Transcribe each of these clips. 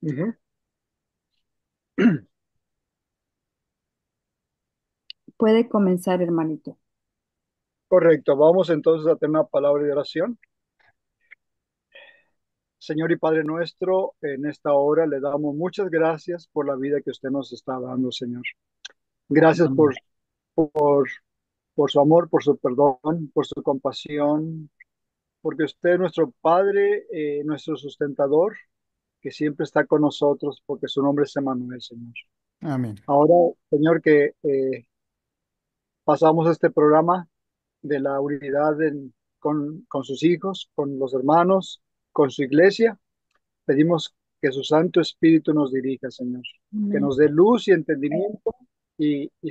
Ujú. Puede comenzar, hermanito. Correcto, vamos entonces a tener una palabra de oración. Señor y Padre nuestro, en esta hora le damos muchas gracias por la vida que usted nos está dando, Señor. Gracias Amén. por, por su amor, por su perdón, por su compasión, porque usted es nuestro Padre, nuestro sustentador, que siempre está con nosotros, porque su nombre es Emmanuel, Señor. Amén. Ahora, Señor, que pasamos este programa de la unidad con sus hijos, con los hermanos, con su iglesia. Pedimos que su Santo Espíritu nos dirija, Señor, que Amén. nos dé luz y entendimiento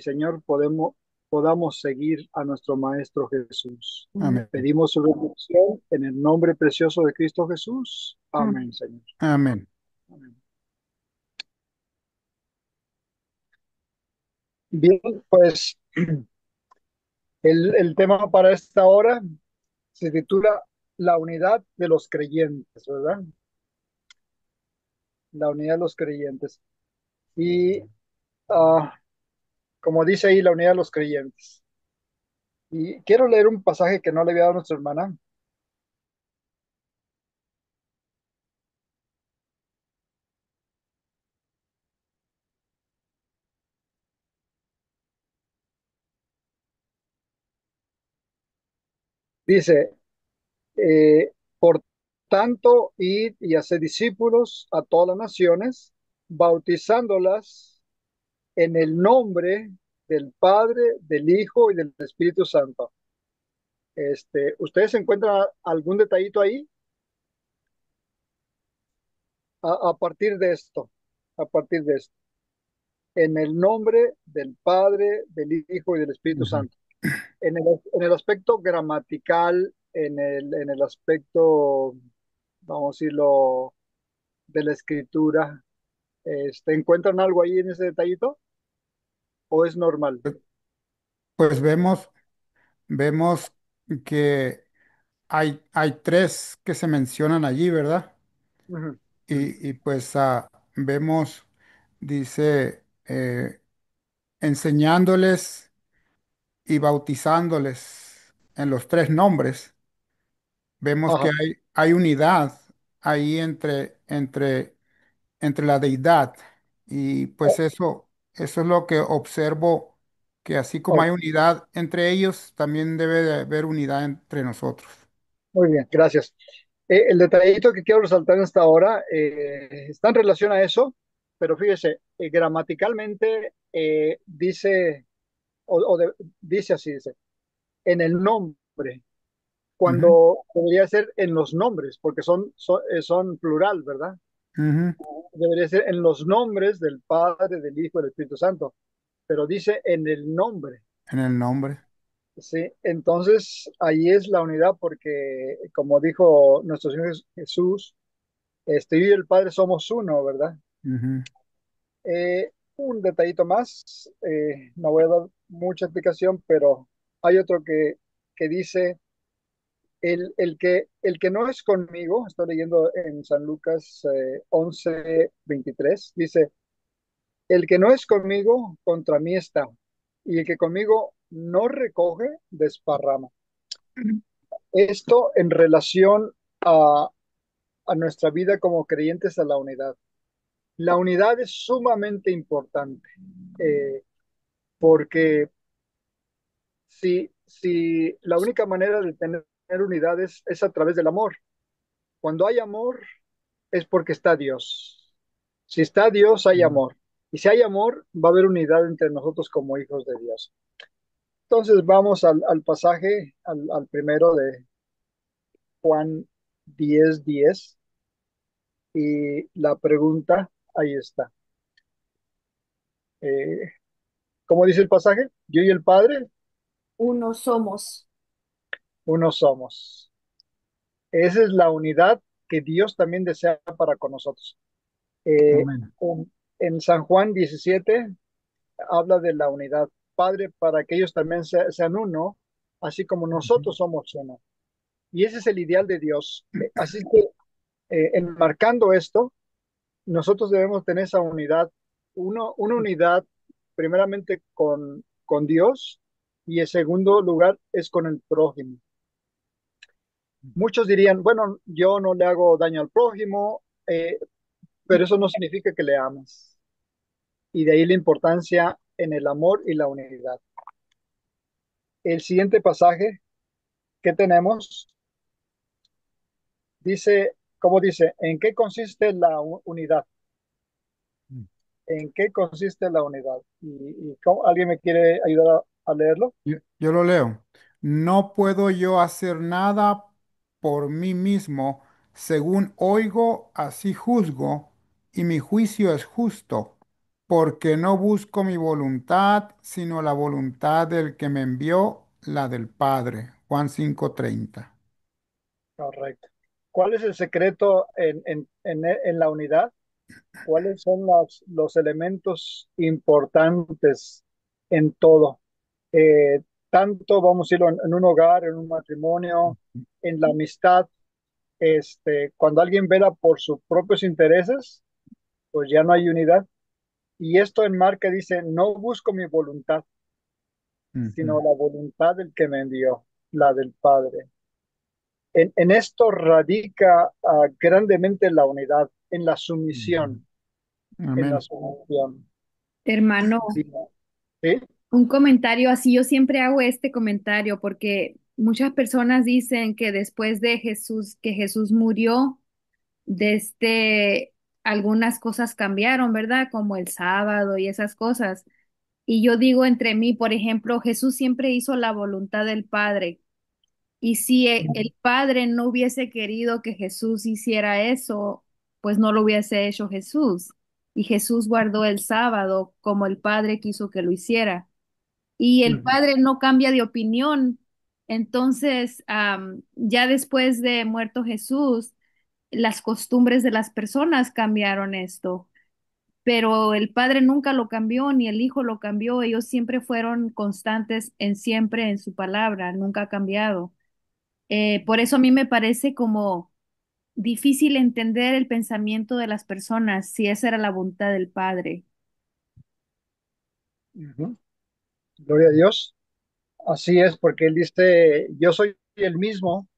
Señor, podamos seguir a nuestro Maestro Jesús. Amén. Pedimos su bendición en el nombre precioso de Cristo Jesús. Amén, Señor. Amén. Amén. Bien, pues el tema para esta hora se titula La unidad de los creyentes, ¿verdad? La unidad de los creyentes. Y ah, como dice ahí, la unidad de los creyentes. Y quiero leer un pasaje que no le había dado a nuestra hermana. Dice, por tanto, id y haced discípulos a todas las naciones, bautizándolas en el nombre del Padre, del Hijo y del Espíritu Santo. ¿Ustedes encuentran algún detallito ahí a partir de esto? A partir de esto. En el nombre del Padre, del Hijo y del Espíritu Ujú. Santo. En el aspecto gramatical, en el aspecto, vamos a decirlo, de la escritura, ¿encuentran algo ahí en ese detallito o es normal? Pues vemos que hay tres que se mencionan allí, ¿verdad? Ujú, ujú. Y pues vemos, dice, enseñándoles y bautizándoles en los tres nombres. Vemos que Ajá. hay unidad ahí entre la deidad. Y pues Oh, eso es lo que observo, que así como oh, hay unidad entre ellos, también debe de haber unidad entre nosotros. muy bien, gracias. El detallito que quiero resaltar en esta hora está en relación a eso, pero fíjese, gramaticalmente dice, dice así, dice, en el nombre, Ujú, cuando debería ser en los nombres, porque son plural, ¿verdad? ujú. Debería ser en los nombres del Padre, del Hijo y del Espíritu Santo, pero dice en el nombre. En el nombre. Sí, entonces ahí es la unidad porque, como dijo nuestro Señor Jesús, yo y el Padre somos uno, ¿verdad? Ujú. Un detallito más, no voy a dar mucha explicación, pero hay otro que dice, el que no es conmigo, estoy leyendo en San Lucas 11:23, dice, el que no es conmigo, contra mí está, y el que conmigo no recoge, desparrama. Esto en relación a nuestra vida como creyentes a la unidad. La unidad es sumamente importante, porque si la única manera de tener unidad es a través del amor. Cuando hay amor es porque está Dios. Si está Dios, hay amor. Y si hay amor, va a haber unidad entre nosotros como hijos de Dios. Entonces vamos al pasaje, al primero de Juan 10:10. Y la pregunta, ahí está. Eh, ¿Cómo dice el pasaje? Yo y el Padre, Uno somos. uno somos. Esa es la unidad que Dios también desea para con nosotros. Eh, Amén. en San Juan 17 habla de la unidad. Padre, para que ellos también sean uno, así como Ujú. nosotros somos uno. Y ese es el ideal de Dios. Así que, enmarcando esto, nosotros debemos tener esa unidad, una unidad primeramente con Dios y en segundo lugar es con el prójimo. Muchos dirían, bueno, yo no le hago daño al prójimo, pero eso no significa que le ames. Y de ahí la importancia en el amor y la unidad. El siguiente pasaje que tenemos dice, ¿cómo dice? ¿En qué consiste la unidad? ¿En qué consiste la unidad? ¿Alguien me quiere ayudar a leerlo? Yo lo leo. No puedo yo hacer nada por mí mismo, según oigo, así juzgo, y mi juicio es justo, porque no busco mi voluntad, sino la voluntad del que me envió, la del Padre. Juan 5:30. Correcto. ¿Cuál es el secreto en la unidad? ¿Cuáles son los elementos importantes en todo? Tanto vamos a irlo en un hogar, en un matrimonio, en la amistad. Cuando alguien vela por sus propios intereses, pues ya no hay unidad. Y esto enmarca, dice, no busco mi voluntad, Ujú, sino la voluntad del que me envió, la del Padre. En esto radica grandemente la unidad, ujú. en la Amén. sumisión. Hermano, Sí, ¿sí? un comentario así, yo siempre hago este comentario porque muchas personas dicen que después de Jesús, que Jesús murió, desde algunas cosas cambiaron, ¿verdad? Como el sábado y esas cosas. Y yo digo entre mí, por ejemplo, Jesús siempre hizo la voluntad del Padre. Y si el Padre no hubiese querido que Jesús hiciera eso, pues no lo hubiese hecho Jesús. Y Jesús guardó el sábado como el Padre quiso que lo hiciera. Y el Ujú, Padre no cambia de opinión. Entonces, ya después de muerto Jesús, las costumbres de las personas cambiaron esto, pero el Padre nunca lo cambió, ni el Hijo lo cambió. Ellos siempre fueron constantes en siempre en su palabra, nunca ha cambiado. Por eso a mí me parece como difícil entender el pensamiento de las personas si esa era la voluntad del Padre. ujú. Gloria a Dios. Así es, porque Él dice, yo soy el mismo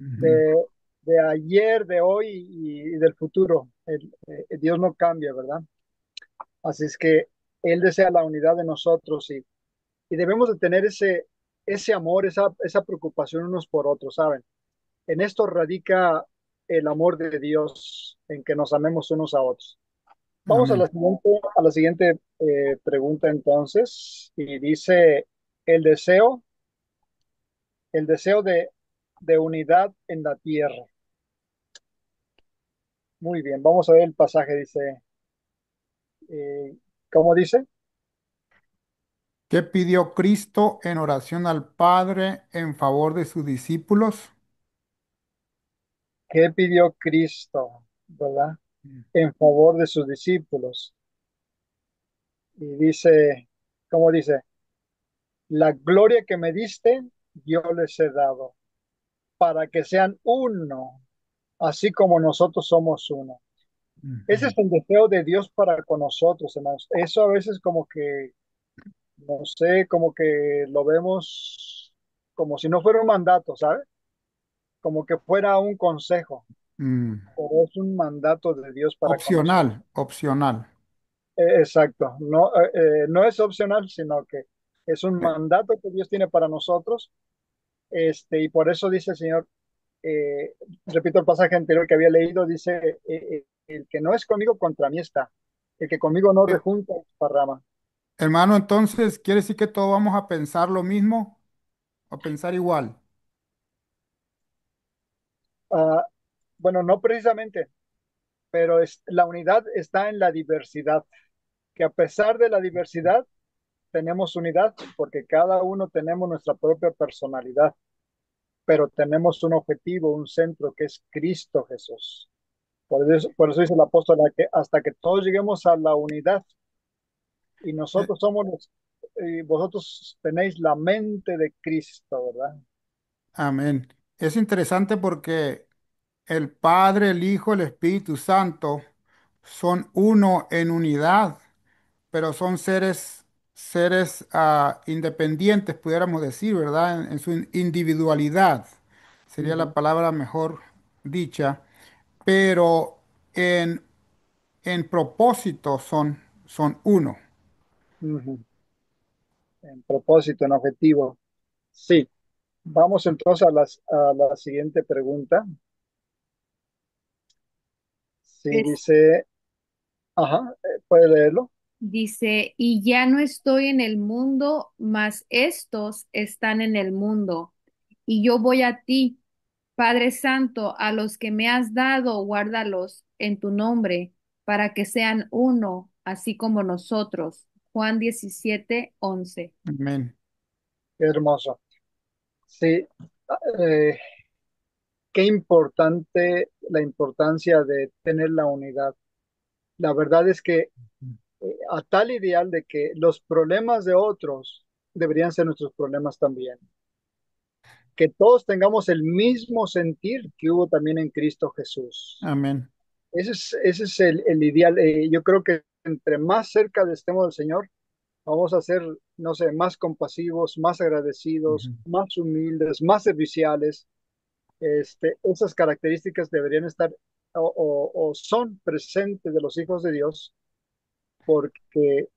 Ujú, de, de ayer, de hoy y del futuro. Dios no cambia, ¿verdad? Así es que Él desea la unidad de nosotros y debemos de tener ese amor, esa preocupación unos por otros, ¿saben? En esto radica el amor de Dios, en que nos amemos unos a otros. Vamos amén. a la siguiente pregunta entonces, y dice, el deseo, el deseo de unidad en la tierra. Muy bien, vamos a ver el pasaje, dice, ¿cómo dice? ¿Qué pidió Cristo en oración al Padre en favor de sus discípulos? ¿Qué pidió Cristo, verdad? En favor de sus discípulos. Y dice, ¿cómo dice? La gloria que me diste, yo les he dado, para que sean uno, así como nosotros somos uno. Ese Ujú, es el deseo de Dios para con nosotros, hermanos. Eso a veces como que, no sé, como que lo vemos como si no fuera un mandato, ¿sabes? Como que fuera un consejo, mm. pero es un mandato de Dios para con nosotros. Opcional, opcional. Exacto, no, no es opcional, sino que es un Eh, mandato que Dios tiene para nosotros, y por eso dice el Señor, eh, repito el pasaje anterior que había leído, dice, el que no es conmigo contra mí está, el que conmigo no eh, rejunta rama. Hermano, entonces, ¿quiere decir que todos vamos a pensar lo mismo? ¿A pensar igual? Ah, bueno, no precisamente, pero la unidad está en la diversidad, que a pesar de la diversidad tenemos unidad, porque cada uno tenemos nuestra propia personalidad, pero tenemos un objetivo, un centro que es Cristo Jesús. Por eso dice el apóstol que hasta que todos lleguemos a la unidad y Eh, nosotros somos y vosotros tenéis la mente de Cristo, ¿verdad? Amén. Es interesante porque el Padre, el Hijo, el Espíritu Santo son uno en unidad, pero son seres independientes, pudiéramos decir, ¿verdad? En su individualidad, sería la Ujú, palabra mejor dicha, pero en, en propósito son uno. ujú. En propósito, en objetivo. Sí. Vamos entonces a la siguiente pregunta. Sí, Es- dice, ajá, ¿puede leerlo? Dice, y ya no estoy en el mundo, mas estos están en el mundo. Y yo voy a ti, Padre Santo, a los que me has dado, guárdalos en tu nombre, para que sean uno, así como nosotros. Juan 17:11. Amén. Qué hermoso. Sí, eh, qué importante la importancia de tener la unidad. La verdad es que a tal ideal de que los problemas de otros deberían ser nuestros problemas también. Que todos tengamos el mismo sentir que hubo también en Cristo Jesús. Amén. Ese es el ideal. Yo creo que entre más cerca estemos del Señor, vamos a ser, no sé, más compasivos, más agradecidos, Ujú. más humildes, más serviciales. Esas características deberían estar o son presentes de los hijos de Dios porque,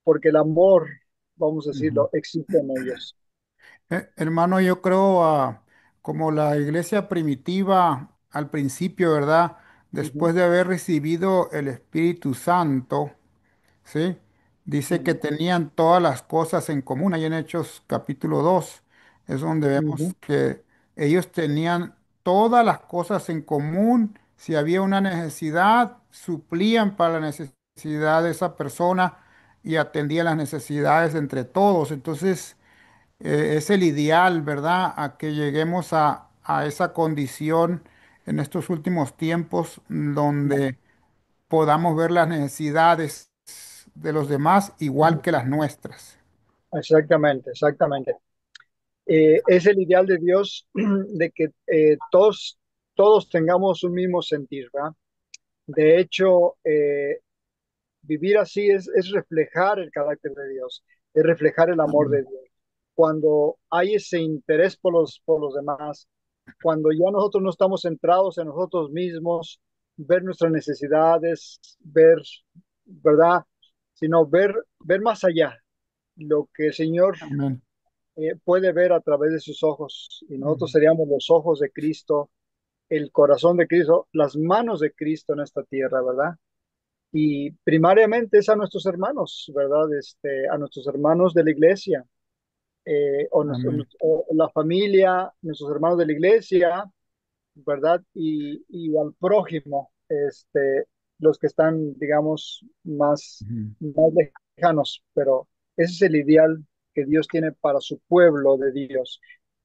porque el amor, vamos a Ujú. decirlo, existe en ellos. Hermano, yo creo como la iglesia primitiva al principio, ¿verdad? Ujú, Después de haber recibido el Espíritu Santo, ¿sí? Dice que ujú, tenían todas las cosas en común. Ahí en Hechos capítulo 2 es donde vemos ujú, que ellos tenían todas las cosas en común. Si había una necesidad, suplían para la necesidad de esa persona y atendían las necesidades entre todos. Entonces, es el ideal, ¿verdad? A que lleguemos a esa condición en estos últimos tiempos ujú. donde podamos ver las necesidades de los demás igual que las nuestras. Exactamente, exactamente. Es el ideal de Dios de que todos tengamos un mismo sentir, ¿verdad? De hecho, vivir así es reflejar el carácter de Dios, es reflejar el amor de Amén. Dios. Cuando hay ese interés por los demás, cuando ya nosotros no estamos centrados en nosotros mismos, ver nuestras necesidades, ver, ¿verdad? Sino ver más allá, lo que el Señor Amén. puede ver a través de sus ojos. Y nosotros Ujú. seríamos los ojos de Cristo, el corazón de Cristo, las manos de Cristo en esta tierra, ¿verdad? Y primariamente es a nuestros hermanos, ¿verdad? A nuestros hermanos de la iglesia, Amén. o la familia, nuestros hermanos de la iglesia, ¿verdad? Y al prójimo, los que están, digamos, Ujú. más lejanos, pero ese es el ideal que Dios tiene para su pueblo de Dios.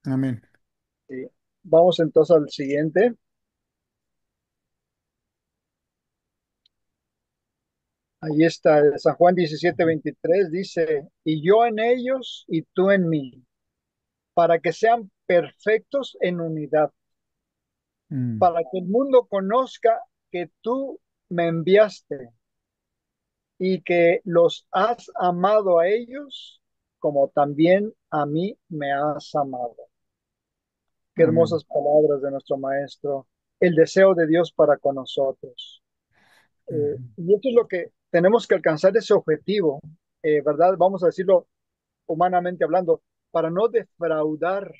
Amén. Sí. Vamos entonces al siguiente. Ahí está, San Juan 17:23 dice, y yo en ellos y tú en mí, para que sean perfectos en unidad, Mm. para que el mundo conozca que tú me enviaste y que los has amado a ellos como también a mí me has amado. Qué Amén. hermosas palabras de nuestro Maestro, el deseo de Dios para con nosotros. Ujú. Y eso es lo que tenemos que alcanzar ese objetivo, ¿verdad? Vamos a decirlo humanamente hablando, para no defraudar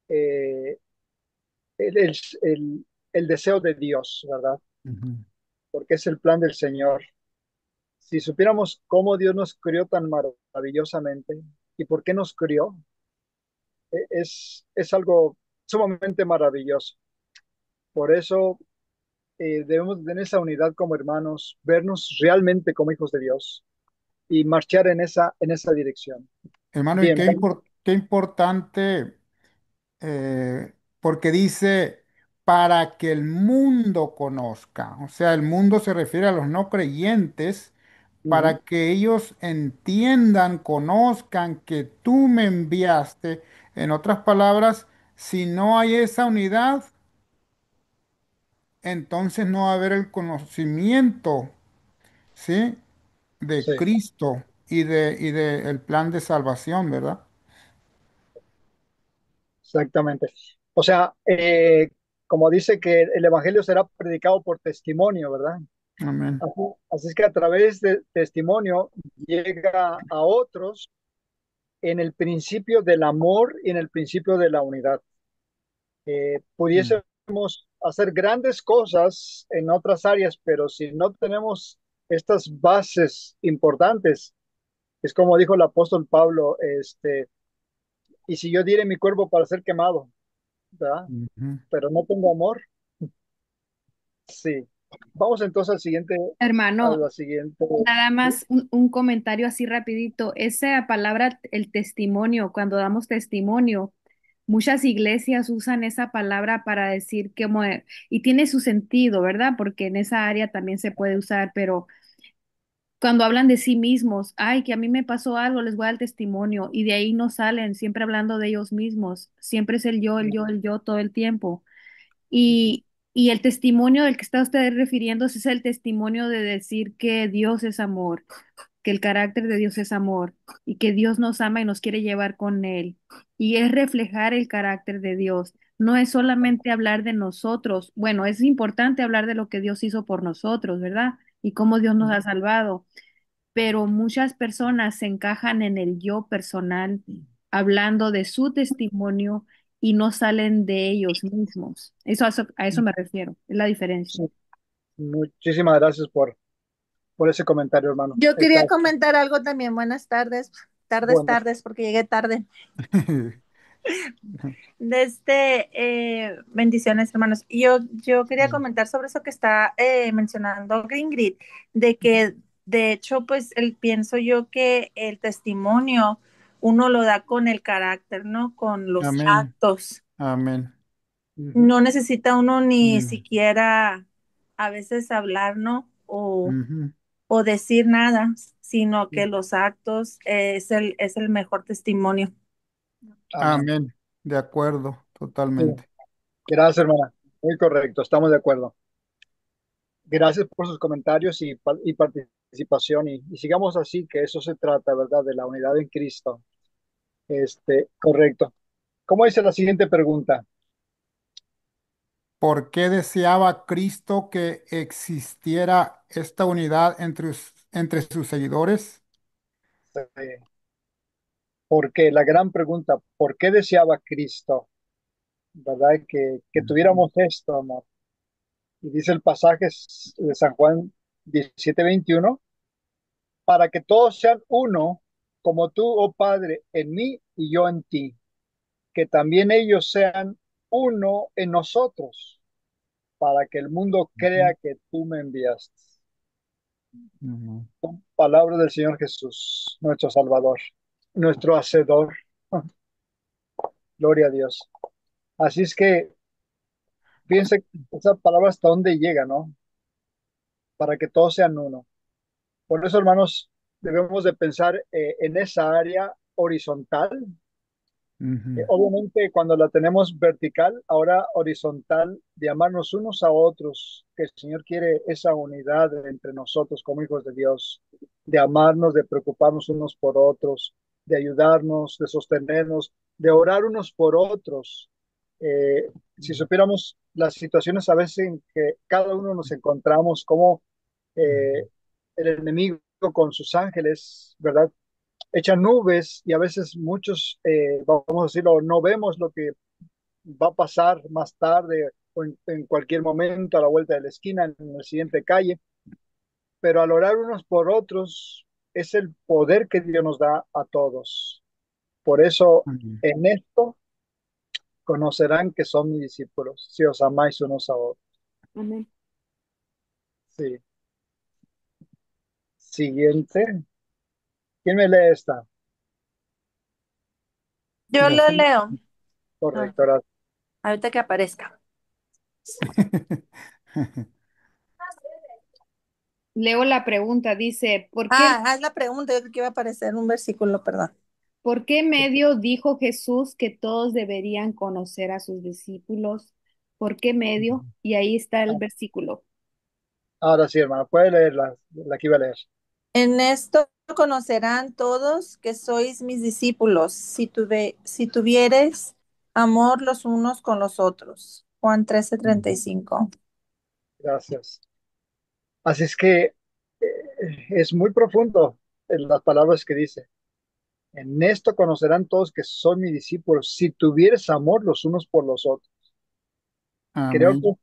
eh, el, el, el deseo de Dios, ¿verdad? Ujú. Porque es el plan del Señor. Si supiéramos cómo Dios nos crió tan maravillosamente y por qué nos crió, es algo sumamente maravilloso. Por eso debemos tener esa unidad como hermanos, vernos realmente como hijos de Dios y marchar en esa dirección. Hermano, y Bien, qué importante, porque dice, para que el mundo conozca. O sea, el mundo se refiere a los no creyentes, ujú, para que ellos entiendan, conozcan que tú me enviaste. En otras palabras, si no hay esa unidad, entonces no va a haber el conocimiento, ¿sí? De Sí, Cristo y de el plan de salvación, ¿verdad? exactamente. O sea, como dice que el evangelio será predicado por testimonio, ¿verdad? Amén. Así, así es que a través de testimonio llega a otros en el principio del amor y en el principio de la unidad. Mm, Pudiésemos hacer grandes cosas en otras áreas, pero si no tenemos estas bases importantes, es como dijo el apóstol Pablo, y si yo diere mi cuerpo para ser quemado, ¿verdad? ujú. Pero no tengo amor, sí. Vamos entonces a Hermano, la siguiente, nada ¿sí? más un comentario así rapidito. Esa palabra, el testimonio, cuando damos testimonio, muchas iglesias usan esa palabra para decir que, y tiene su sentido, ¿verdad? Porque en esa área también se puede usar, pero cuando hablan de sí mismos, ay, que a mí me pasó algo, les voy al testimonio, y de ahí no salen, siempre hablando de ellos mismos, siempre es el yo, el yo, el yo todo el tiempo. Y, y el testimonio del que está usted refiriéndose es el testimonio de decir que Dios es amor, que el carácter de Dios es amor y que Dios nos ama y nos quiere llevar con Él. Y es reflejar el carácter de Dios. No es solamente hablar de nosotros. Bueno, es importante hablar de lo que Dios hizo por nosotros, ¿verdad? Y cómo Dios nos ha salvado, pero muchas personas se encajan en el yo personal, hablando de su testimonio y no salen de ellos mismos. A eso me refiero, es la diferencia. Sí. Muchísimas gracias por ese comentario, hermano. Yo quería Exacto. comentar algo también. Buenas tardes, Bueno, porque llegué tarde. Bendiciones, hermanos. Yo quería comentar sobre eso que está mencionando Ingrid, de que de hecho, pues pienso yo que el testimonio uno lo da con el carácter, ¿no? Con los Amén. actos. Amén. ujú, No necesita uno ni Mm, siquiera a veces hablar, ¿no? ujú. O decir nada, sino que los actos es el mejor testimonio. amén. Amén. De acuerdo, Sí. totalmente. Gracias, hermana. Muy correcto, estamos de acuerdo. Gracias por sus comentarios y participación y sigamos así, que eso se trata, ¿verdad? De la unidad en Cristo. Correcto. ¿Cómo dice la siguiente pregunta? ¿Por qué deseaba Cristo que existiera esta unidad entre sus seguidores? Eh, Porque la gran pregunta, ¿por qué deseaba Cristo, ¿verdad? Que Ujú, tuviéramos esto, amor. Y dice el pasaje de San Juan 17:21, para que todos sean uno, como tú, oh Padre, en mí y yo en ti, que también ellos sean uno en nosotros, para que el mundo ujú, crea que tú me enviaste. ujú. Palabra del Señor Jesús, nuestro Salvador, nuestro Hacedor. Gloria a Dios. Así es que piense esa palabra hasta dónde llega, ¿no? Para que todos sean uno. Por eso, hermanos, debemos de pensar en esa área horizontal. Ujú, Obviamente, cuando la tenemos vertical, ahora horizontal, de amarnos unos a otros, que el Señor quiere esa unidad entre nosotros como hijos de Dios, de amarnos, de preocuparnos unos por otros, de ayudarnos, de sostenernos, de orar unos por otros. Si supiéramos las situaciones a veces en que cada uno nos encontramos, como ujú, el enemigo con sus ángeles, ¿verdad? Echa nubes y a veces muchos, vamos a decirlo, no vemos lo que va a pasar más tarde o en cualquier momento a la vuelta de la esquina, en la siguiente calle, pero al orar unos por otros es el poder que Dios nos da a todos. Por eso ujú. en esto conocerán que son mis discípulos, si os amáis unos a otros. Amén. Sí. Siguiente. ¿Quién me lee esta? Yo Ya lo sí. leo. Ah, Correcto, ahora ahorita que aparezca. Leo la pregunta, dice, Haz la pregunta, yo creo que iba a aparecer un versículo, perdón. ¿por qué medio dijo Jesús que todos deberían conocer a sus discípulos? ¿Por qué medio? Y ahí está el versículo. Ahora sí, hermano, puede leer la que iba a leer. En esto conocerán todos que sois mis discípulos, si tuviereis amor los unos con los otros. Juan 13:35. Gracias. Así es que es muy profundo en las palabras que dice. En esto conocerán todos que son mis discípulos, si tuvieres amor los unos por los otros. Creo que Amén.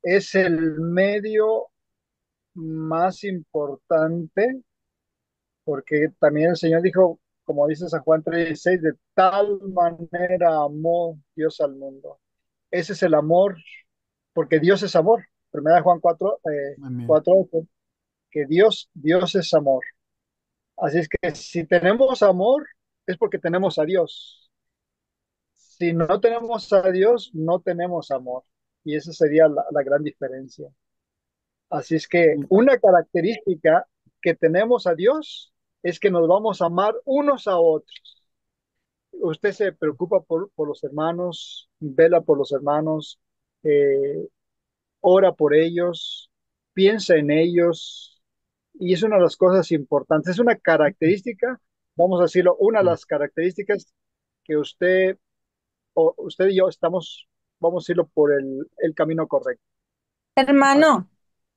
es el medio más importante, porque también el Señor dijo, como dice San Juan 3:16, de tal manera amó Dios al mundo. Ese es el amor, porque Dios es amor. Primera Juan 4, Amén. 4, que Dios es amor. Así es que si tenemos amor, es porque tenemos a Dios. Si no tenemos a Dios, no tenemos amor. Y esa sería la gran diferencia. Así es que Sí. una característica que tenemos a Dios es que nos vamos a amar unos a otros. Usted se preocupa por los hermanos, vela por los hermanos, eh, ora por ellos, piensa en ellos, y es una de las cosas importantes. Es una característica, vamos a decirlo, una de las características que usted y yo estamos, vamos a decirlo, por el camino correcto. Ah, Hermano,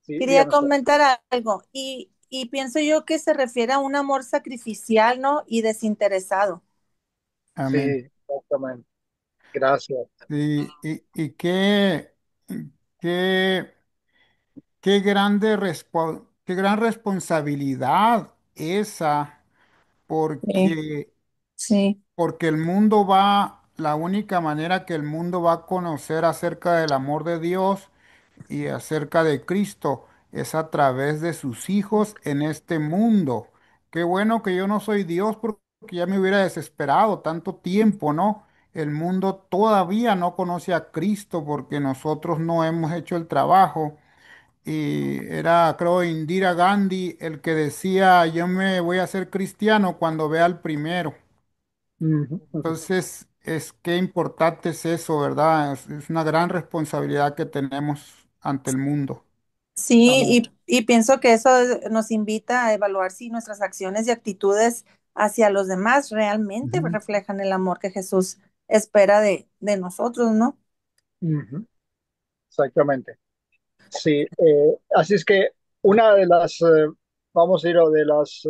sí, quería dígame usted. comentar algo y pienso yo que se refiere a un amor sacrificial, ¿no? Y desinteresado. Sí, Amén. exactamente. Gracias. Sí, y qué, qué gran responsabilidad esa, Sí, porque, sí. porque la única manera que el mundo va a conocer acerca del amor de Dios y acerca de Cristo es a través de sus hijos en este mundo. Qué bueno que yo no soy Dios porque ya me hubiera desesperado tanto tiempo, ¿no? El mundo todavía no conoce a Cristo porque nosotros no hemos hecho el trabajo. Y era, creo, Indira Gandhi el que decía, yo me voy a hacer cristiano cuando vea al primero. Ujú, ujú, Entonces, qué importante es eso, ¿verdad? Es una gran responsabilidad que tenemos ante el mundo. Sí, amén. y pienso que eso nos invita a evaluar si nuestras acciones y actitudes hacia los demás realmente Ujú. reflejan el amor que Jesús espera de nosotros, ¿no? Ujú, exactamente. Sí, así es que una de las, vamos a ir de las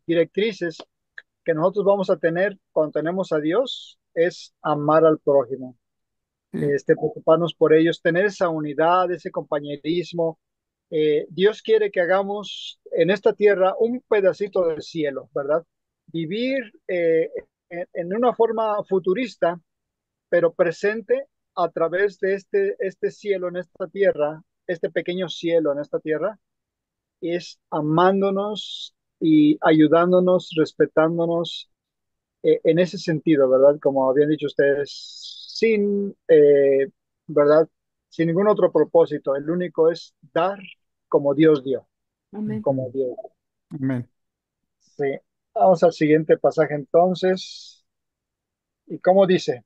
directrices que nosotros vamos a tener cuando tenemos a Dios es amar al prójimo, Sí, preocuparnos por ellos, tener esa unidad, ese compañerismo. Dios quiere que hagamos en esta tierra un pedacito del cielo, ¿verdad? Vivir en una forma futurista, pero presente a través de este cielo en esta tierra, este pequeño cielo en esta tierra, es amándonos y ayudándonos, respetándonos en ese sentido, ¿verdad? Como habían dicho ustedes, ¿verdad? Sin ningún otro propósito. El único es dar como Dios dio, Amén. como Dios. amén. Sí. Vamos al siguiente pasaje entonces. ¿Y cómo dice?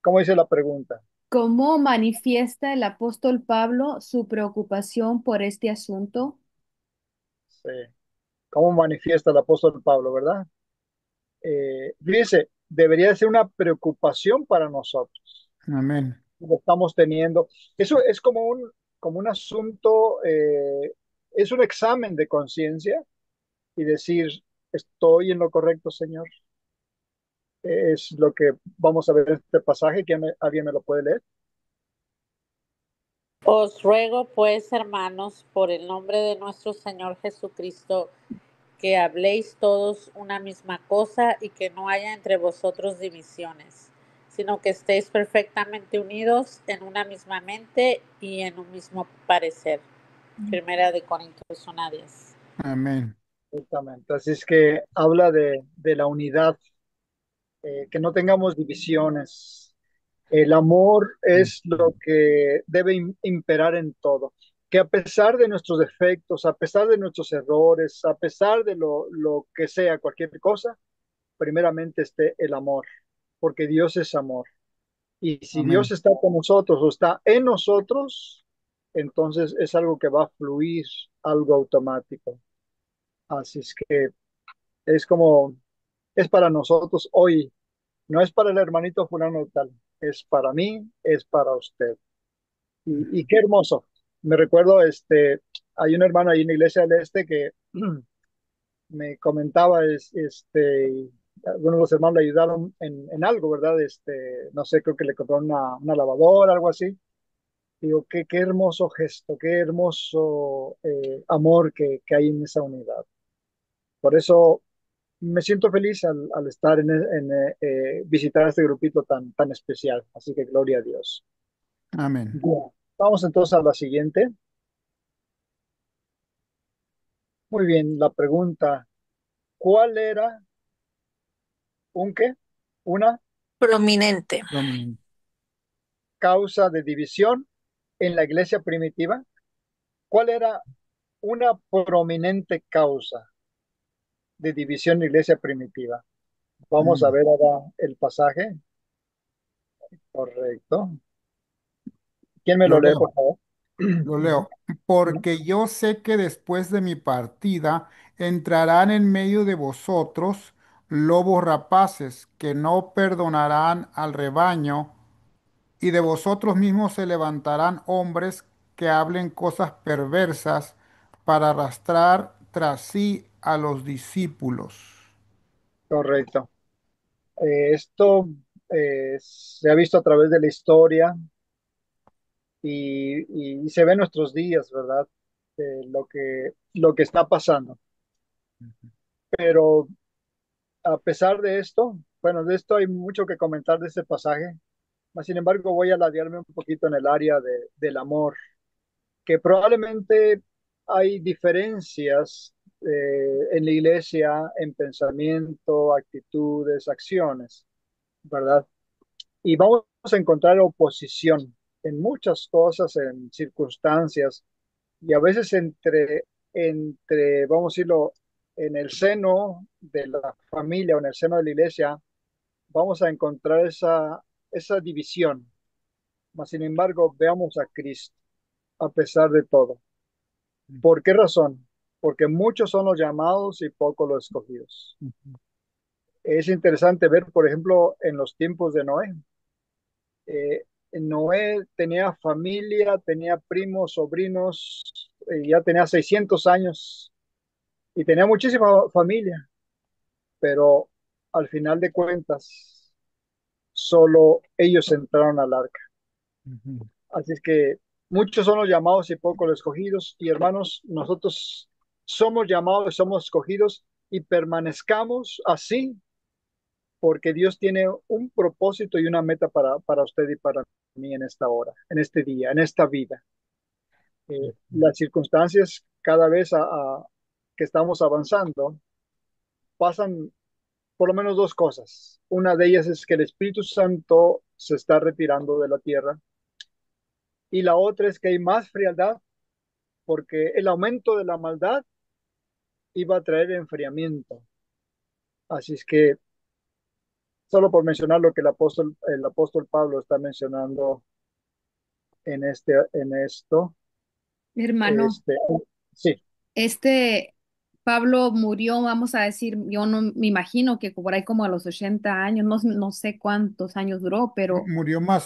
¿Cómo dice la pregunta? ¿Cómo manifiesta el apóstol Pablo su preocupación por este asunto? Sí. ¿Cómo manifiesta el apóstol Pablo, verdad? Dice, debería ser una preocupación para nosotros. Amén. Lo estamos teniendo. Eso es como un asunto, es un examen de conciencia y decir, estoy en lo correcto, Señor. Es lo que vamos a ver en este pasaje, que alguien me lo puede leer. Os ruego, pues, hermanos, por el nombre de nuestro Señor Jesucristo, que habléis todos una misma cosa y que no haya entre vosotros divisiones, sino que estéis perfectamente unidos en una misma mente y en un mismo parecer. Primera de Corintios 1:10. Amén. Justamente. Así es que habla de la unidad, que no tengamos divisiones. El amor es lo que debe imperar en todo. Que a pesar de nuestros defectos, a pesar de nuestros errores, a pesar de lo que sea, cualquier cosa, primeramente esté el amor, porque Dios es amor. Y si Dios Amén. está con nosotros o está en nosotros, entonces es algo que va a fluir, algo automático. Así es que es como, es para nosotros hoy, no es para el hermanito fulano de tal, es para mí, es para usted. Y qué hermoso. Me recuerdo, hay un hermano ahí en la iglesia del Este que me comentaba, algunos de los hermanos le ayudaron en algo, ¿verdad? No sé, creo que le compraron una lavadora, algo así. Digo, qué hermoso gesto, qué hermoso amor que hay en esa unidad. Por eso me siento feliz al estar visitar este grupito tan especial. Así que gloria a Dios. Amén. Bien, vamos entonces a la siguiente. Muy bien, la pregunta, ¿cuál era un qué? Una Prominente. Amén. causa de división en la iglesia primitiva. ¿Cuál era una prominente causa de división en la iglesia primitiva? Vamos a Mm. ver ahora el pasaje. Correcto. ¿Quién me Lo lo lee, por leo. favor? Lo leo, porque yo sé que después de mi partida entrarán en medio de vosotros lobos rapaces que no perdonarán al rebaño, y de vosotros mismos se levantarán hombres que hablen cosas perversas para arrastrar tras sí a los discípulos. Correcto. Esto se ha visto a través de la historia y se ve en nuestros días, ¿verdad? Lo que está pasando. Pero a pesar de esto, bueno, de esto hay mucho que comentar de este pasaje. Mas, sin embargo, voy a ladearme un poquito en el área del amor, que probablemente hay diferencias en la iglesia, en pensamiento, actitudes, acciones, ¿verdad? Y vamos a encontrar oposición en muchas cosas, en circunstancias, y a veces vamos a decirlo, en el seno de la familia o en el seno de la iglesia, vamos a encontrar esa división. Mas, sin embargo, veamos a Cristo a pesar de todo. ¿Por qué razón? Porque muchos son los llamados y pocos los escogidos. Es interesante ver, por ejemplo, en los tiempos de Noé. Eh, Noé tenía familia, tenía primos, sobrinos, ya tenía 600 años y tenía muchísima familia, pero al final de cuentas, solo ellos entraron al arca. Ujú. Así es que muchos son los llamados y pocos los escogidos. Y hermanos, nosotros somos llamados, somos escogidos y permanezcamos así porque Dios tiene un propósito y una meta para usted y para mí en esta hora, en este día, en esta vida. Las circunstancias cada vez que estamos avanzando pasan por lo menos dos cosas. Una de ellas es que el Espíritu Santo se está retirando de la tierra y la otra es que hay más frialdad porque el aumento de la maldad iba a traer enfriamiento. Así es que, solo por mencionar lo que el apóstol Pablo está mencionando en esto, Hermano, este, sí, este Pablo murió, vamos a decir, yo no me imagino que por ahí como a los 80 años, no sé cuántos años duró, pero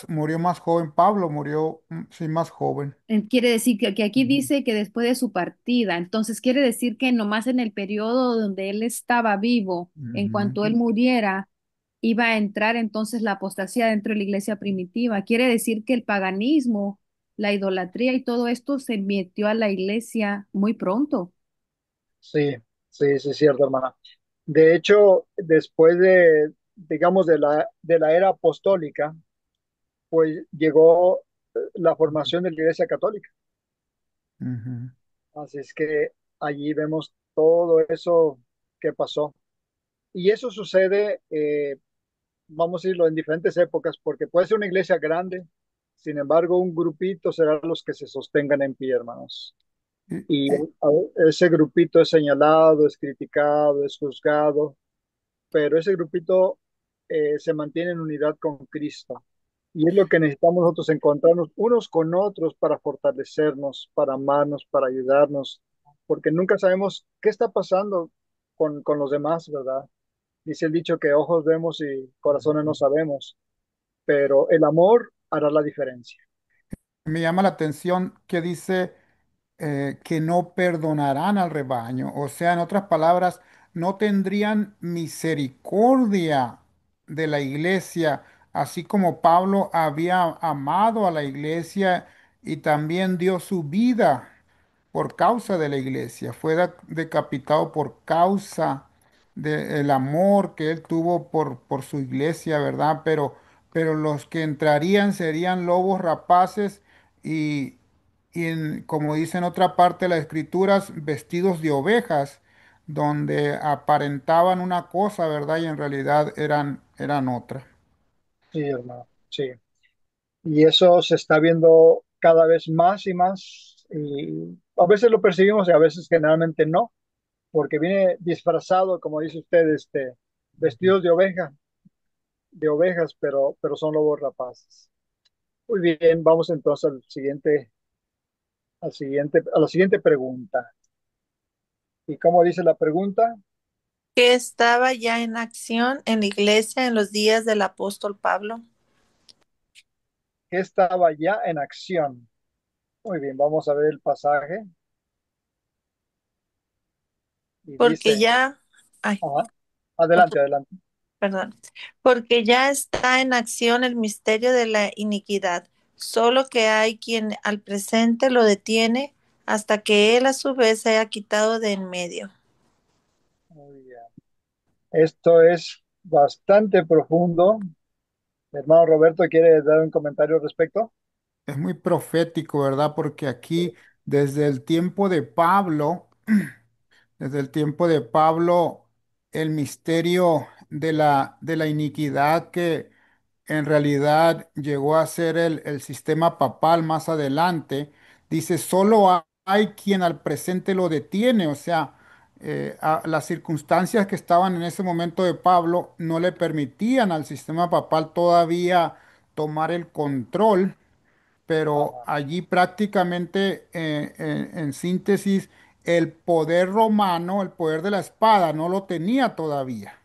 Murió más joven Pablo, murió, sí, más joven. quiere decir que aquí Ujú. dice que después de su partida, entonces quiere decir que nomás en el periodo donde él estaba vivo, en cuanto él Ujú. muriera, iba a entrar entonces la apostasía dentro de la iglesia primitiva. Quiere decir que el paganismo, la idolatría y todo esto se metió a la iglesia muy pronto. sí, sí, sí, cierto, hermana. De hecho, después digamos, de la era apostólica, pues llegó la formación de la Iglesia Católica. Ujú. Así es que allí vemos todo eso que pasó. Y eso sucede, vamos a decirlo, en diferentes épocas, porque puede ser una iglesia grande, sin embargo, un grupito será los que se sostengan en pie, hermanos. Y- Y ese grupito es señalado, es criticado, es juzgado, pero ese grupito se mantiene en unidad con Cristo. Y es lo que necesitamos nosotros, encontrarnos unos con otros para fortalecernos, para amarnos, para ayudarnos, porque nunca sabemos qué está pasando con los demás, ¿verdad? Dice el dicho que ojos vemos y corazones no sabemos, pero el amor hará la diferencia. Me llama la atención que dice que no perdonarán al rebaño. O sea, en otras palabras, no tendrían misericordia de la iglesia, así como Pablo había amado a la iglesia y también dio su vida por causa de la iglesia. Fue decapitado por causa del amor que él tuvo por su iglesia, ¿verdad? Pero los que entrarían serían lobos rapaces y, como dice en otra parte de las escrituras, vestidos de ovejas, donde aparentaban una cosa, ¿verdad? Y en realidad eran otra. Sí, hermano, sí. Y eso se está viendo cada vez más y más, y a veces lo percibimos y a veces generalmente no, porque viene disfrazado, como dice usted, vestidos de ovejas, pero son lobos rapaces. Muy bien, vamos entonces a la siguiente pregunta. ¿Y cómo dice la pregunta? Que estaba ya en acción en la iglesia en los días del apóstol Pablo, ¿Qué estaba ya en acción? Muy bien, vamos a ver el pasaje. Y porque dice, ya, ay, ajá, adelante, adelante. perdón, porque ya está en acción el misterio de la iniquidad, solo que hay quien al presente lo detiene hasta que él a su vez se haya quitado de en medio. Muy bien. Esto es bastante profundo. Mi hermano Roberto quiere dar un comentario al respecto. Es muy profético, ¿verdad? Porque aquí, desde el tiempo de Pablo, desde el tiempo de Pablo, el misterio de la iniquidad que en realidad llegó a ser el sistema papal más adelante, dice, solo hay quien al presente lo detiene, o sea, las circunstancias que estaban en ese momento de Pablo no le permitían al sistema papal todavía tomar el control, pero Ajá. allí prácticamente, en síntesis, el poder romano, el poder de la espada, no lo tenía todavía,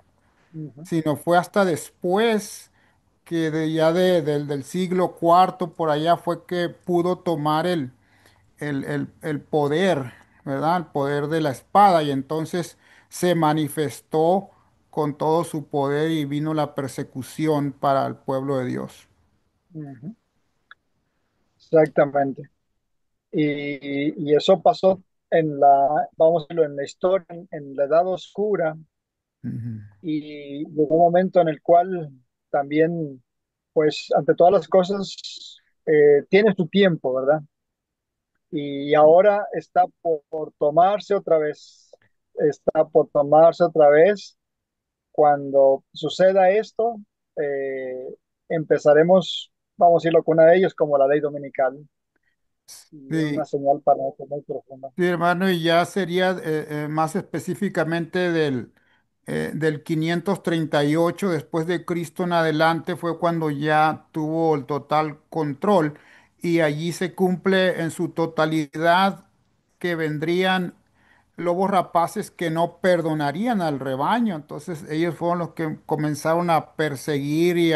Ujú, sino fue hasta después que del siglo cuarto por allá fue que pudo tomar el poder, ¿verdad? El poder de la espada y entonces se manifestó con todo su poder y vino la persecución para el pueblo de Dios. ujú. Exactamente. Y eso pasó vamos a decirlo, en la historia, en la Edad Oscura, Ujú. y llegó un momento en el cual también, pues, ante todas las cosas, tiene su tiempo, ¿verdad? Y ahora está por tomarse otra vez, está por tomarse otra vez. Cuando suceda esto, eh, empezaremos, vamos a decirlo con una de ellos, como la ley dominical, y es una Sí, señal para nosotros muy profunda. sí, hermano, y ya sería más específicamente del 538 después de Cristo en adelante fue cuando ya tuvo el total control y allí se cumple en su totalidad que vendrían lobos rapaces que no perdonarían al rebaño. Entonces ellos fueron los que comenzaron a perseguir y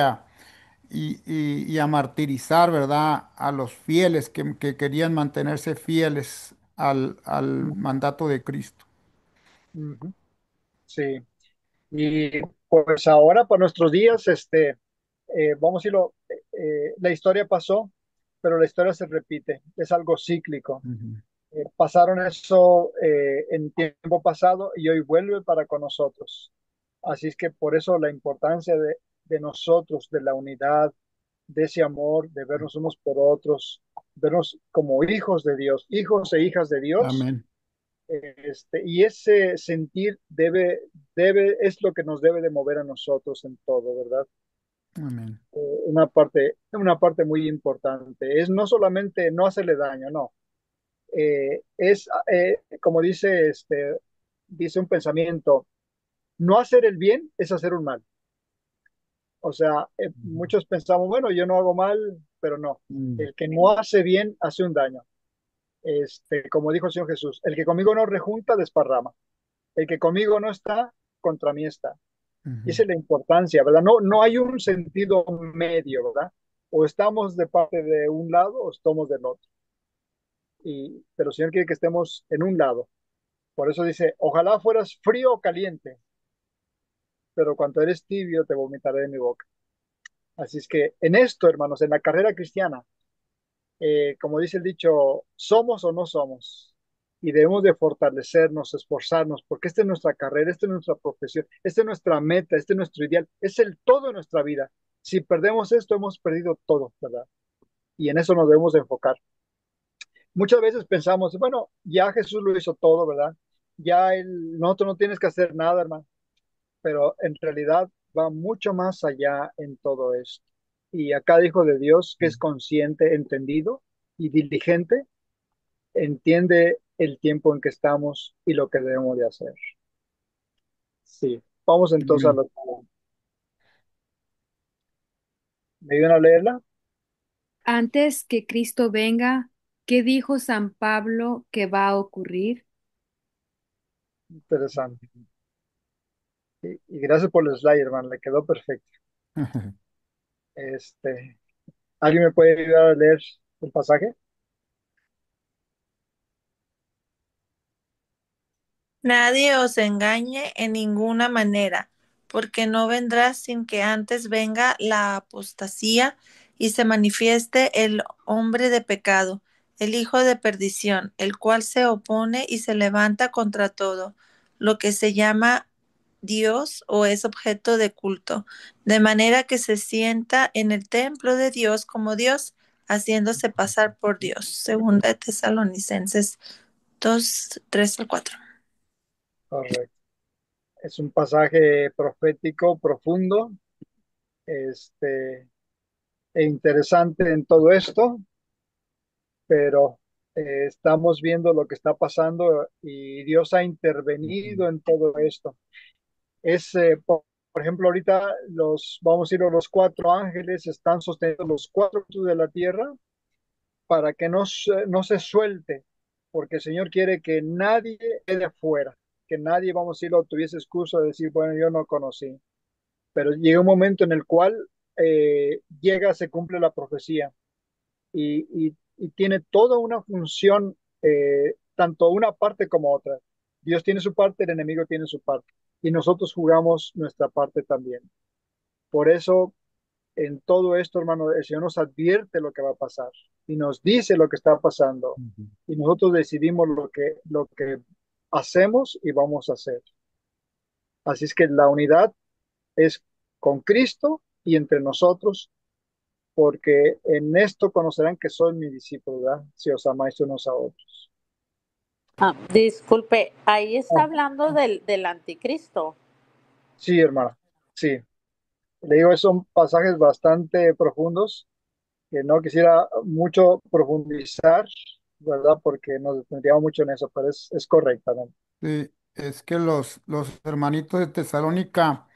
a martirizar, ¿verdad? A los fieles que querían mantenerse fieles al mandato de Cristo. Ujú. Sí, y pues ahora para nuestros días, vamos a decirlo, la historia pasó, pero la historia se repite, es algo cíclico. Ujú. Pasaron eso en tiempo pasado y hoy vuelve para con nosotros. Así es que por eso la importancia de nosotros, de la unidad, de ese amor, de vernos unos por otros, vernos como hijos de Dios, hijos e hijas de Dios. Amén, Y ese sentir es lo que nos debe de mover a nosotros en todo, ¿verdad? amén, Una parte muy importante es no solamente no hacerle daño, no. Como dice un pensamiento, no hacer el bien es hacer un mal. O sea, Ujú. muchos pensamos, bueno, yo no hago mal, pero no. Mm, El que no hace bien hace un daño. Como dijo el Señor Jesús, el que conmigo no rejunta, desparrama. El que conmigo no está, contra mí está. Y ujú. esa es la importancia, ¿verdad? No, no hay un sentido medio, ¿verdad? O estamos de parte de un lado o estamos del otro. Pero el Señor quiere que estemos en un lado. Por eso dice, ojalá fueras frío o caliente, pero cuando eres tibio te vomitaré de mi boca. Así es que en esto, hermanos, en la carrera cristiana, como dice el dicho, somos o no somos. Y debemos de fortalecernos, esforzarnos, porque esta es nuestra carrera, esta es nuestra profesión, esta es nuestra meta, este es nuestro ideal, es el todo de nuestra vida. Si perdemos esto, hemos perdido todo, ¿verdad? Y en eso nos debemos de enfocar. Muchas veces pensamos, bueno, ya Jesús lo hizo todo, ¿verdad? Ya nosotros no tienes que hacer nada, hermano, pero en realidad va mucho más allá en todo esto. Y a cada hijo de Dios que es consciente, entendido y diligente, entiende el tiempo en que estamos y lo que debemos de hacer. Sí, vamos entonces a Amén. lo que me ayudan a leerla. Antes que Cristo venga, ¿qué dijo San Pablo que va a ocurrir? Interesante. Y gracias por el slide, hermano, le quedó perfecto. Este, ¿Alguien me puede ayudar a leer el pasaje? Nadie os engañe en ninguna manera, porque no vendrá sin que antes venga la apostasía y se manifieste el hombre de pecado, el hijo de perdición, el cual se opone y se levanta contra todo lo que se llama Dios o es objeto de culto, de manera que se sienta en el templo de Dios como Dios, haciéndose pasar por Dios. Segunda de Tesalonicenses 2, 3 al 4. Correcto. Es un pasaje profético profundo, este, e interesante en todo esto, pero estamos viendo lo que está pasando y Dios ha intervenido en todo esto. Por ejemplo, ahorita vamos a ir a los cuatro ángeles, están sosteniendo los cuatro puntos de la tierra para que no se suelte, porque el Señor quiere que nadie quede afuera, que nadie, vamos a decirlo, tuviese excusa de decir, bueno, yo no conocí. Pero llega un momento en el cual se cumple la profecía y tiene toda una función, tanto una parte como otra. Dios tiene su parte, el enemigo tiene su parte, y nosotros jugamos nuestra parte también. Por eso, en todo esto, hermano, el Señor nos advierte lo que va a pasar y nos dice lo que está pasando, y nosotros decidimos lo que hacemos y vamos a hacer. Así es que la unidad es con Cristo y entre nosotros, porque en esto conocerán que soy mi discípulo, ¿verdad? Si os amáis unos a otros. Disculpe, ahí está Ah, hablando del anticristo. sí, hermana, sí. Le digo, son pasajes bastante profundos que no quisiera mucho profundizar, ¿verdad? Porque nos detendríamos mucho en eso, pero es correctamente. Sí, es que los hermanitos de Tesalónica,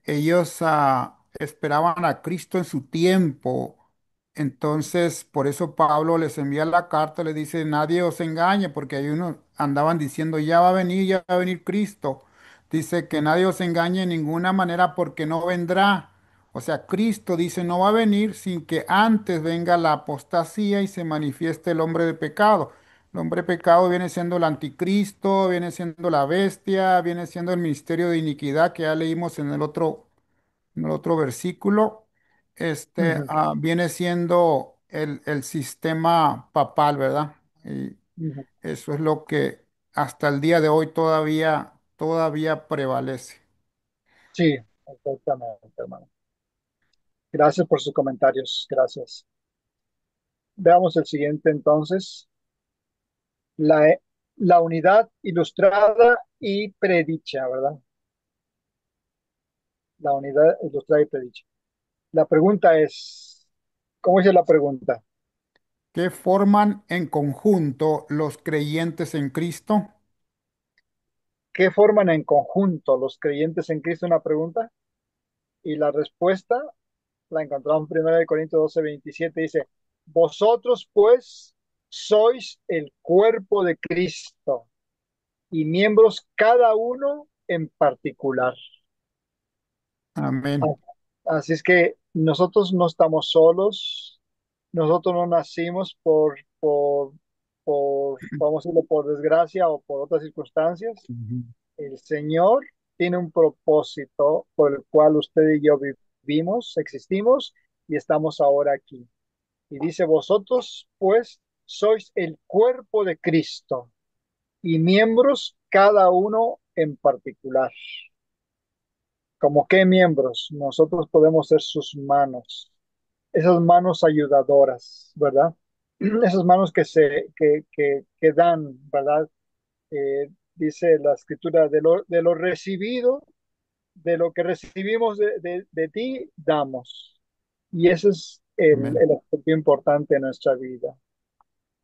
ellos esperaban a Cristo en su tiempo. Entonces, por eso Pablo les envía la carta, le dice, nadie os engañe, porque hay unos andaban diciendo, ya va a venir Cristo. Dice que nadie os engañe en ninguna manera porque no vendrá. O sea, Cristo dice, no va a venir sin que antes venga la apostasía y se manifieste el hombre de pecado. El hombre de pecado viene siendo el anticristo, viene siendo la bestia, viene siendo el ministerio de iniquidad que ya leímos en el otro versículo. Ujú, Viene siendo el sistema papal, ¿verdad? Y ujú. eso es lo que hasta el día de hoy todavía prevalece. Sí, exactamente, hermano. Gracias por sus comentarios, gracias. Veamos el siguiente entonces. La, la unidad ilustrada y predicha, ¿verdad? La unidad ilustrada y predicha. La pregunta es, ¿cómo dice la pregunta? ¿Qué forman en conjunto los creyentes en Cristo? ¿Qué forman en conjunto los creyentes en Cristo? Una pregunta. Y la respuesta la encontramos en 1 Corintios 12:27, dice, vosotros pues sois el cuerpo de Cristo y miembros cada uno en particular. Amén. Así es que nosotros no estamos solos, nosotros no nacimos vamos a decirlo, por desgracia o por otras circunstancias. Ujú. El Señor tiene un propósito por el cual usted y yo vivimos, existimos y estamos ahora aquí. Y dice, vosotros pues sois el cuerpo de Cristo y miembros cada uno en particular. ¿Como qué miembros? Nosotros podemos ser sus manos, esas manos ayudadoras, ¿verdad? Esas manos que dan, ¿verdad? Dice la escritura, de lo recibido, de lo que recibimos de ti, damos. Y ese es el, Amén. el aspecto importante en nuestra vida.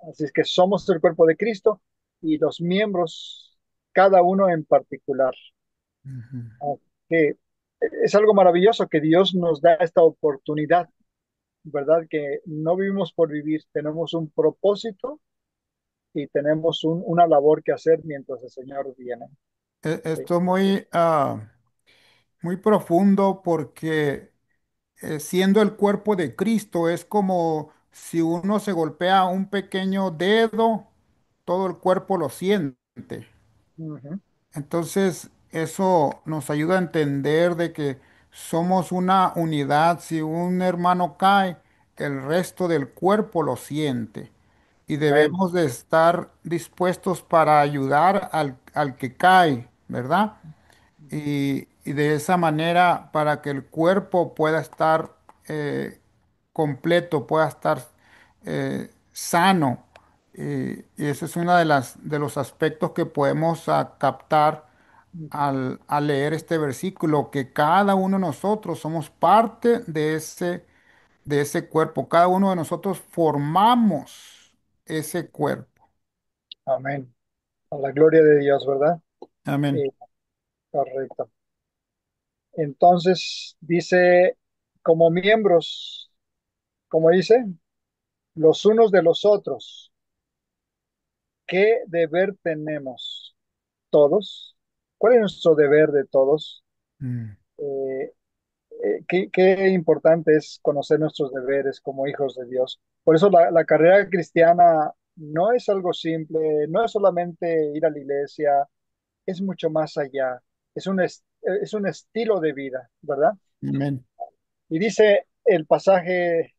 Así es que somos el cuerpo de Cristo y los miembros, cada uno en particular. Ujú. Así que es algo maravilloso que Dios nos da esta oportunidad, ¿verdad? Que no vivimos por vivir, tenemos un propósito y tenemos una labor que hacer mientras el Señor viene. Sí. Esto es muy profundo porque siendo el cuerpo de Cristo es como si uno se golpea un pequeño dedo, todo el cuerpo lo siente. Ujú. Entonces, eso nos ayuda a entender de que somos una unidad. Si un hermano cae, el resto del cuerpo lo siente. Y Amén. debemos de estar dispuestos para ayudar al que cae, ¿verdad? Y de esa manera para que el cuerpo pueda estar completo, pueda estar sano. Y ese es uno de los aspectos que podemos captar al leer este versículo, que cada uno de nosotros somos parte de ese cuerpo, cada uno de nosotros formamos ese cuerpo. Amén. A la gloria de Dios, ¿verdad? Amén. Eh, correcto. Entonces, dice, como miembros, como dice, los unos de los otros, ¿qué deber tenemos todos? ¿Cuál es nuestro deber de todos? Mm. Eh, qué importante es conocer nuestros deberes como hijos de Dios. Por eso la carrera cristiana no es algo simple, no es solamente ir a la iglesia, es mucho más allá. Es un estilo de vida, ¿verdad? Amén. Y dice el pasaje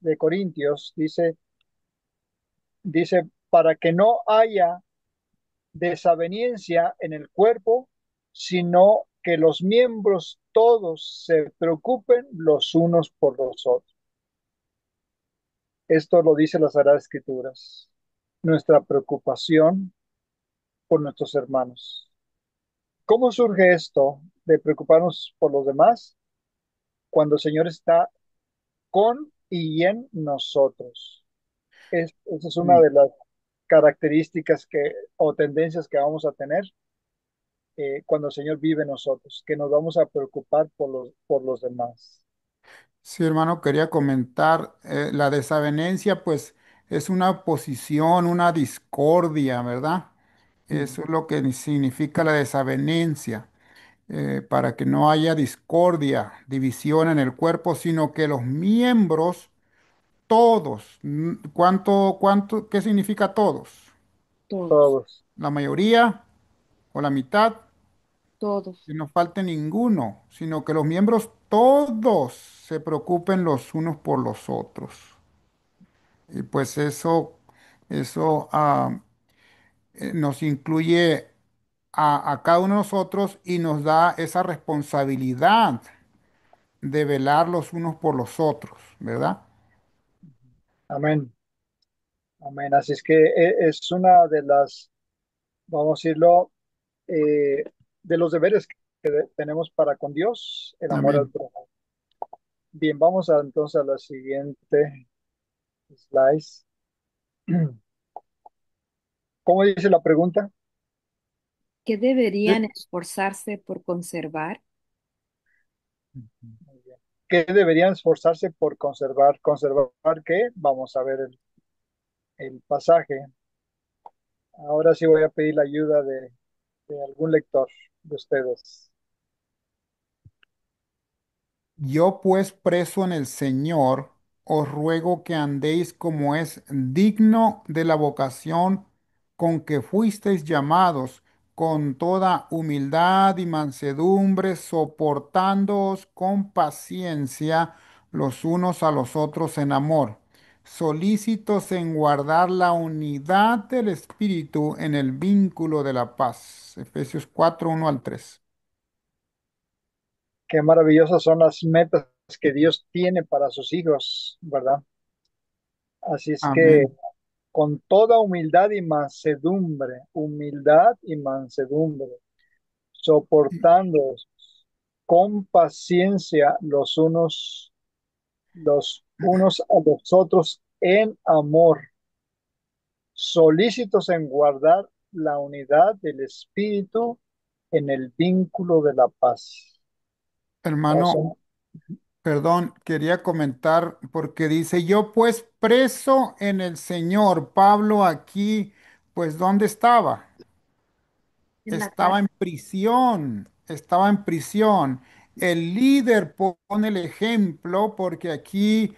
de Corintios, dice, para que no haya desaveniencia en el cuerpo, sino que los miembros todos se preocupen los unos por los otros. Esto lo dice las Sagradas Escrituras. Nuestra preocupación por nuestros hermanos. ¿Cómo surge esto de preocuparnos por los demás? Cuando el Señor está con y en nosotros. Esa es una Sí. de las características o tendencias que vamos a tener cuando el Señor vive en nosotros, que nos vamos a preocupar por los demás. Sí, hermano, quería comentar, la desavenencia, pues es una posición, una discordia, ¿verdad? Mm. Eso es lo que significa la desavenencia, para que no haya discordia, división en el cuerpo, sino que los miembros, todos, qué significa todos? Todos, Todos. ¿La mayoría o la mitad? todos. Que no falte ninguno, sino que los miembros todos se preocupen los unos por los otros. Y pues eso nos incluye a cada uno de nosotros y nos da esa responsabilidad de velar los unos por los otros, ¿verdad? Amén. Amén. Así es que es una de las, vamos a decirlo, eh, de los deberes que tenemos para con Dios, el amor al Amén. prójimo. Bien, vamos entonces a la siguiente slides. ¿Cómo dice la pregunta? ¿Qué deberían Sí. esforzarse por conservar? ¿Qué deberían esforzarse por conservar? ¿Conservar qué? Vamos a ver el pasaje. Ahora sí voy a pedir la ayuda de algún lector de ustedes. Yo pues preso en el Señor, os ruego que andéis como es digno de la vocación con que fuisteis llamados, con toda humildad y mansedumbre, soportándoos con paciencia los unos a los otros en amor, solícitos en guardar la unidad del Espíritu en el vínculo de la paz. Efesios 4, 1 al 3. Qué maravillosas son las metas que Dios tiene para sus hijos, ¿verdad? Así es que Amén. con toda humildad y mansedumbre, soportando con paciencia los unos a los otros en amor, solícitos en guardar la unidad del Espíritu en el vínculo de la paz. O sea, Hermano, perdón, quería comentar porque dice, yo pues preso en el Señor. Pablo aquí, pues ¿dónde estaba? En la Estaba casa. en prisión, estaba en prisión. El líder pone el ejemplo porque aquí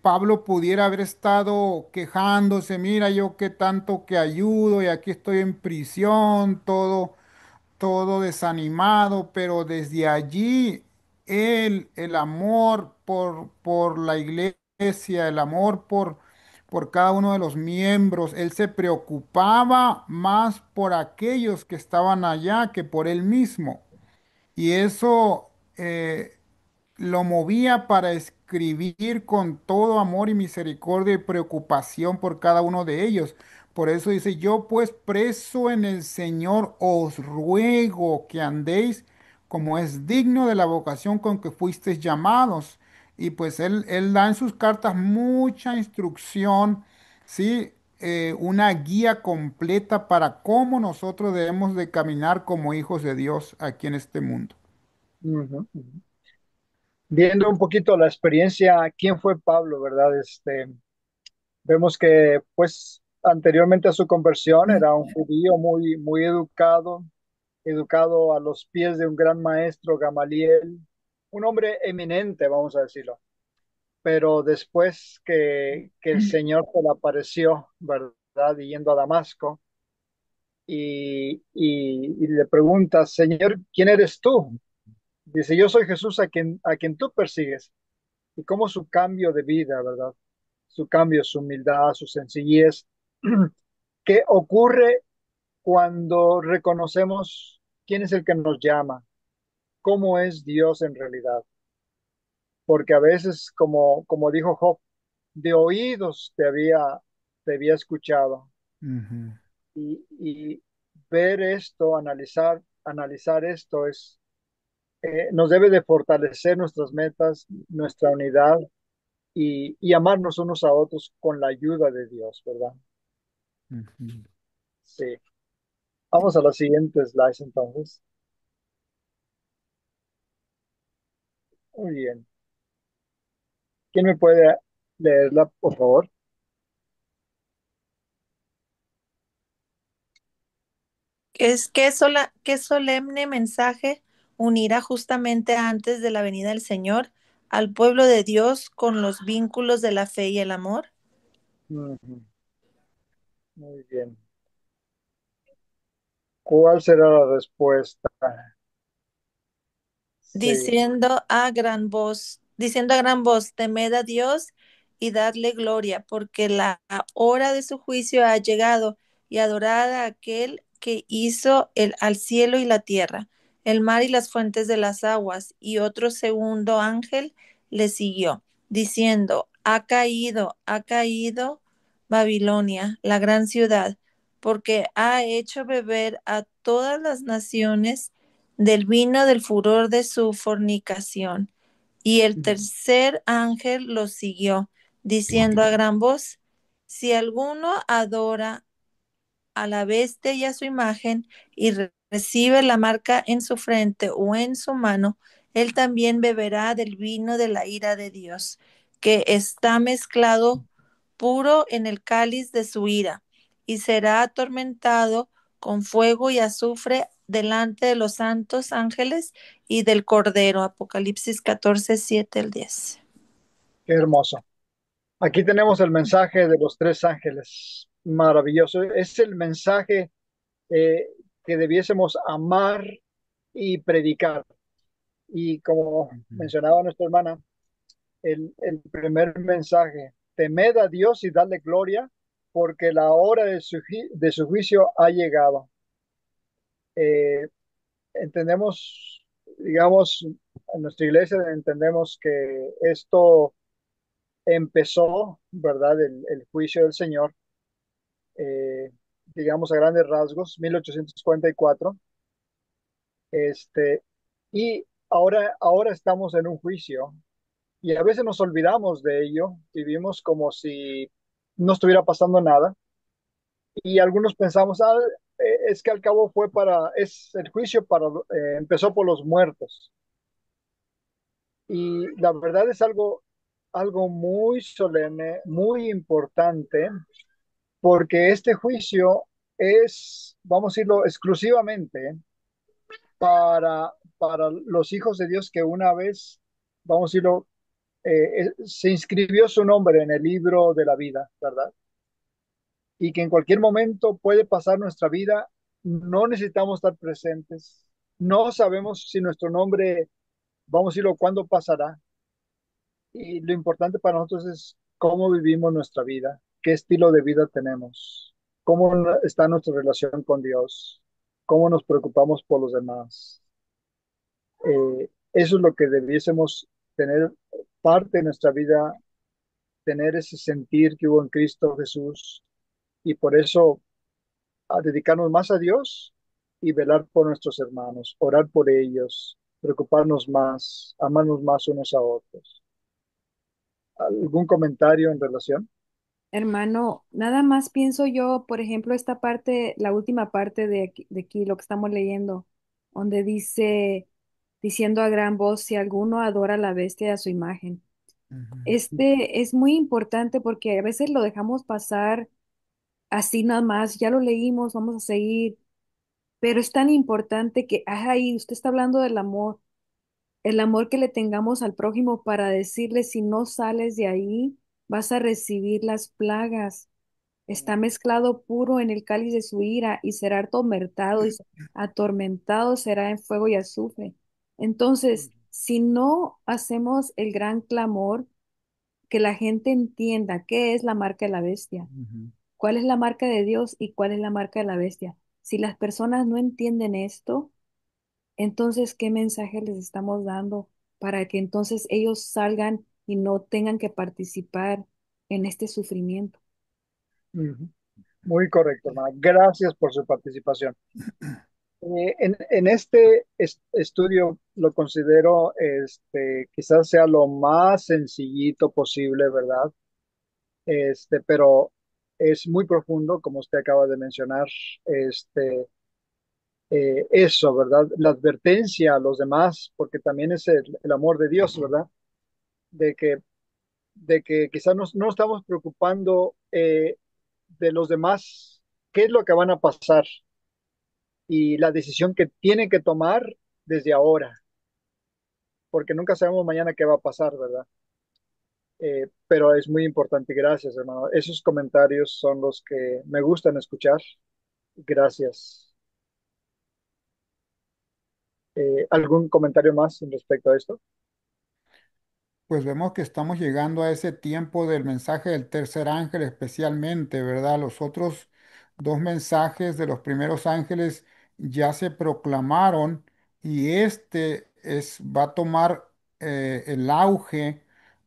Pablo pudiera haber estado quejándose, mira yo qué tanto que ayudo y aquí estoy en prisión, todo desanimado, pero desde allí el amor por la iglesia, el amor por cada uno de los miembros, él se preocupaba más por aquellos que estaban allá que por él mismo. Y eso lo movía para escribir con todo amor y misericordia y preocupación por cada uno de ellos. Por eso dice, yo pues preso en el Señor os ruego que andéis como es digno de la vocación con que fuisteis llamados. Y pues él da en sus cartas mucha instrucción, ¿sí? Una guía completa para cómo nosotros debemos de caminar como hijos de Dios aquí en este mundo. ujú, ujú. Viendo un poquito la experiencia, ¿quién fue Pablo, verdad? Vemos que, pues, anteriormente a su conversión era un judío muy, muy educado, educado a los pies de un gran maestro, Gamaliel, un hombre eminente, vamos a decirlo. Pero después que el Señor se le apareció, ¿verdad? Y yendo a Damasco, y le pregunta, Señor, ¿quién eres tú? Dice, yo soy Jesús a quien tú persigues. Y cómo su cambio de vida, ¿verdad? Su cambio, su humildad, su sencillez. ¿Qué ocurre cuando reconocemos quién es el que nos llama? ¿Cómo es Dios en realidad? Porque a veces, como dijo Job, de oídos te había escuchado. Ujú, Y ver esto, analizar esto nos debe de fortalecer nuestras metas, nuestra unidad y amarnos unos a otros con la ayuda de Dios, ¿verdad? ujú. Sí. Vamos a la siguiente slide entonces. Muy bien. ¿Quién me puede leerla, por favor? Qué solemne mensaje unirá justamente antes de la venida del Señor al pueblo de Dios con los vínculos de la fe y el amor, Ujú. Muy bien. ¿Cuál será la respuesta? Sí. diciendo a gran voz, temed a Dios y dadle gloria, porque la hora de su juicio ha llegado, y adorad a aquel que hizo al cielo y la tierra, el mar y las fuentes de las aguas. Y otro segundo ángel le siguió, diciendo, ha caído Babilonia, la gran ciudad, porque ha hecho beber a todas las naciones del vino del furor de su fornicación. Y el tercer ángel los siguió, diciendo a gran voz, si alguno adora a la bestia y a su imagen y recibe la marca en su frente o en su mano, él también beberá del vino de la ira de Dios, que está mezclado puro en el cáliz de su ira, y será atormentado con fuego y azufre delante de los santos ángeles y del Cordero. Apocalipsis 14 7 al 10. Qué hermoso. Aquí tenemos el mensaje de los tres ángeles. Maravilloso. Es el mensaje eh, que debiésemos amar y predicar. Y como Ujú. mencionaba nuestra hermana, el primer mensaje, temed a Dios y dadle gloria, porque la hora de su juicio ha llegado. Eh, entendemos, digamos, en nuestra iglesia entendemos que esto empezó, ¿verdad? El juicio del Señor, eh, digamos a grandes rasgos, 1844, este, y ahora estamos en un juicio y a veces nos olvidamos de ello, vivimos como si no estuviera pasando nada y algunos pensamos, es que al cabo es el juicio empezó por los muertos y la verdad es algo muy solemne, muy importante, porque este juicio es, vamos a decirlo, exclusivamente para los hijos de Dios que una vez, vamos a decirlo, se inscribió su nombre en el libro de la vida, ¿verdad? Y que en cualquier momento puede pasar nuestra vida, no necesitamos estar presentes, no sabemos si nuestro nombre, vamos a decirlo, cuándo pasará. Y lo importante para nosotros es cómo vivimos nuestra vida, qué estilo de vida tenemos, cómo está nuestra relación con Dios, cómo nos preocupamos por los demás. Eso es lo que debiésemos tener parte de nuestra vida, tener ese sentir que hubo en Cristo Jesús y por eso a dedicarnos más a Dios y velar por nuestros hermanos, orar por ellos, preocuparnos más, amarnos más unos a otros. ¿Algún comentario en relación? Hermano, nada más pienso yo, por ejemplo, esta parte, la última parte de aquí, lo que estamos leyendo, donde dice, diciendo a gran voz, si alguno adora a la bestia y a su imagen. Ujú. Este es muy importante porque a veces lo dejamos pasar así nada más, ya lo leímos, vamos a seguir, pero es tan importante que, ay, usted está hablando del amor, el amor que le tengamos al prójimo para decirle, si no sales de ahí, vas a recibir las plagas. Está mezclado puro en el cáliz de su ira y será atormentado y atormentado será en fuego y azufre. Entonces, si no hacemos el gran clamor, que la gente entienda qué es la marca de la bestia, Ujú. cuál es la marca de Dios y cuál es la marca de la bestia. Si las personas no entienden esto, entonces, ¿qué mensaje les estamos dando para que entonces ellos salgan y no tengan que participar en este sufrimiento? Ujú. Muy correcto, hermana. Gracias por su participación. En este estudio lo considero, quizás sea lo más sencillito posible, ¿verdad? Pero es muy profundo, como usted acaba de mencionar, este, eso, ¿verdad? La advertencia a los demás, porque también es el amor de Dios, ¿verdad? De que, de que quizás no estamos preocupando de los demás, qué es lo que van a pasar y la decisión que tienen que tomar desde ahora, porque nunca sabemos mañana qué va a pasar, ¿verdad? Pero es muy importante. Gracias, hermano. Esos comentarios son los que me gustan escuchar. Gracias. ¿Algún comentario más respecto a esto? Pues vemos que estamos llegando a ese tiempo del mensaje del tercer ángel especialmente, ¿verdad? Los otros dos mensajes de los primeros ángeles ya se proclamaron y va a tomar el auge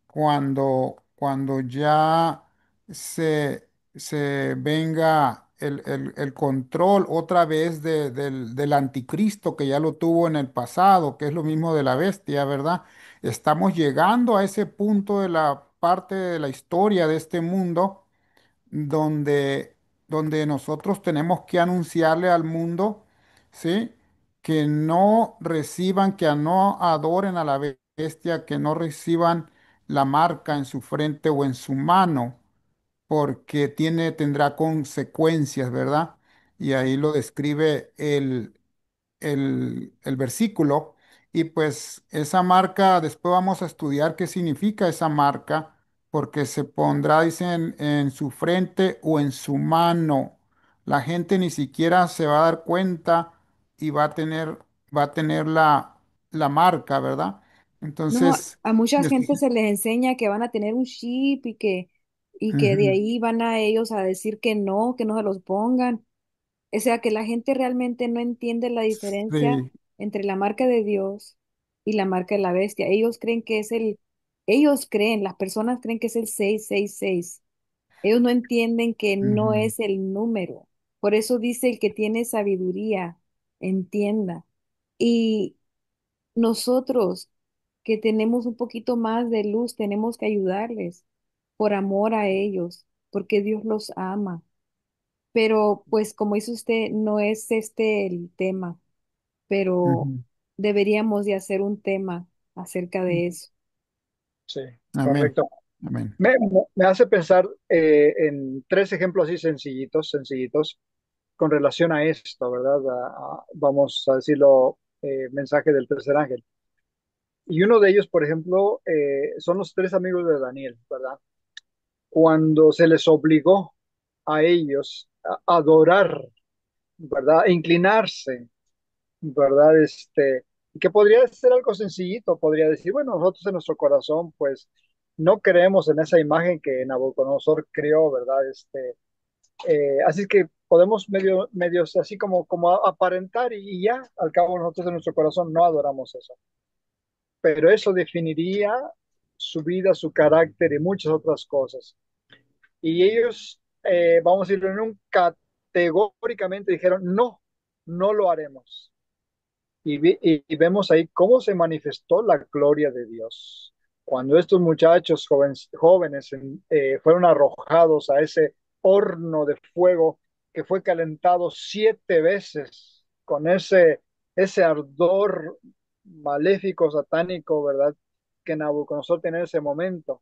cuando ya se venga el control otra vez del anticristo que ya lo tuvo en el pasado, que es lo mismo de la bestia, ¿verdad? Estamos llegando a ese punto de la parte de la historia de este mundo donde, donde nosotros tenemos que anunciarle al mundo, ¿sí? que no reciban, que no adoren a la bestia, que no reciban la marca en su frente o en su mano, porque tendrá consecuencias, ¿verdad? Y ahí lo describe el versículo. Y pues esa marca, después vamos a estudiar qué significa esa marca, porque se pondrá, dicen, en su frente o en su mano. La gente ni siquiera se va a dar cuenta y va a tener la marca, ¿verdad? No, Entonces, a mucha des- gente se les enseña que van a tener un chip y que de ujú, ahí van a ellos a decir que no se los pongan. O sea, que la gente realmente no entiende la diferencia sí, entre la marca de Dios y la marca de la bestia. Ellos creen, las personas creen que es el 666. Ellos no entienden que no ujú, es el número. Por eso dice el que tiene sabiduría, entienda. Y nosotros que tenemos un poquito más de luz, tenemos que ayudarles por amor a ellos, porque Dios los ama. Pero pues como dice usted, no es este el tema, pero ujú. deberíamos de hacer un tema acerca de eso. Sí, Amén, correcto. amén. Me hace pensar en tres ejemplos así sencillitos, sencillitos, con relación a esto, ¿verdad? Vamos a decirlo, mensaje del tercer ángel. Y uno de ellos, por ejemplo, son los tres amigos de Daniel, ¿verdad? Cuando se les obligó a ellos a adorar, ¿verdad? E inclinarse, ¿verdad? Que podría ser algo sencillito, podría decir, bueno, nosotros en nuestro corazón, pues, no creemos en esa imagen que Nabucodonosor creó, ¿verdad? Así que podemos medios así como aparentar y ya, al cabo nosotros en nuestro corazón no adoramos eso. Pero eso definiría su vida, su carácter y muchas otras cosas. Y ellos, vamos a decirlo en un categóricamente dijeron, no, no lo haremos. Y vemos ahí cómo se manifestó la gloria de Dios. Cuando estos muchachos jóvenes fueron arrojados a ese horno de fuego que fue calentado 7 veces con ese ardor maléfico, satánico, ¿verdad? Que Nabucodonosor tenía en ese momento.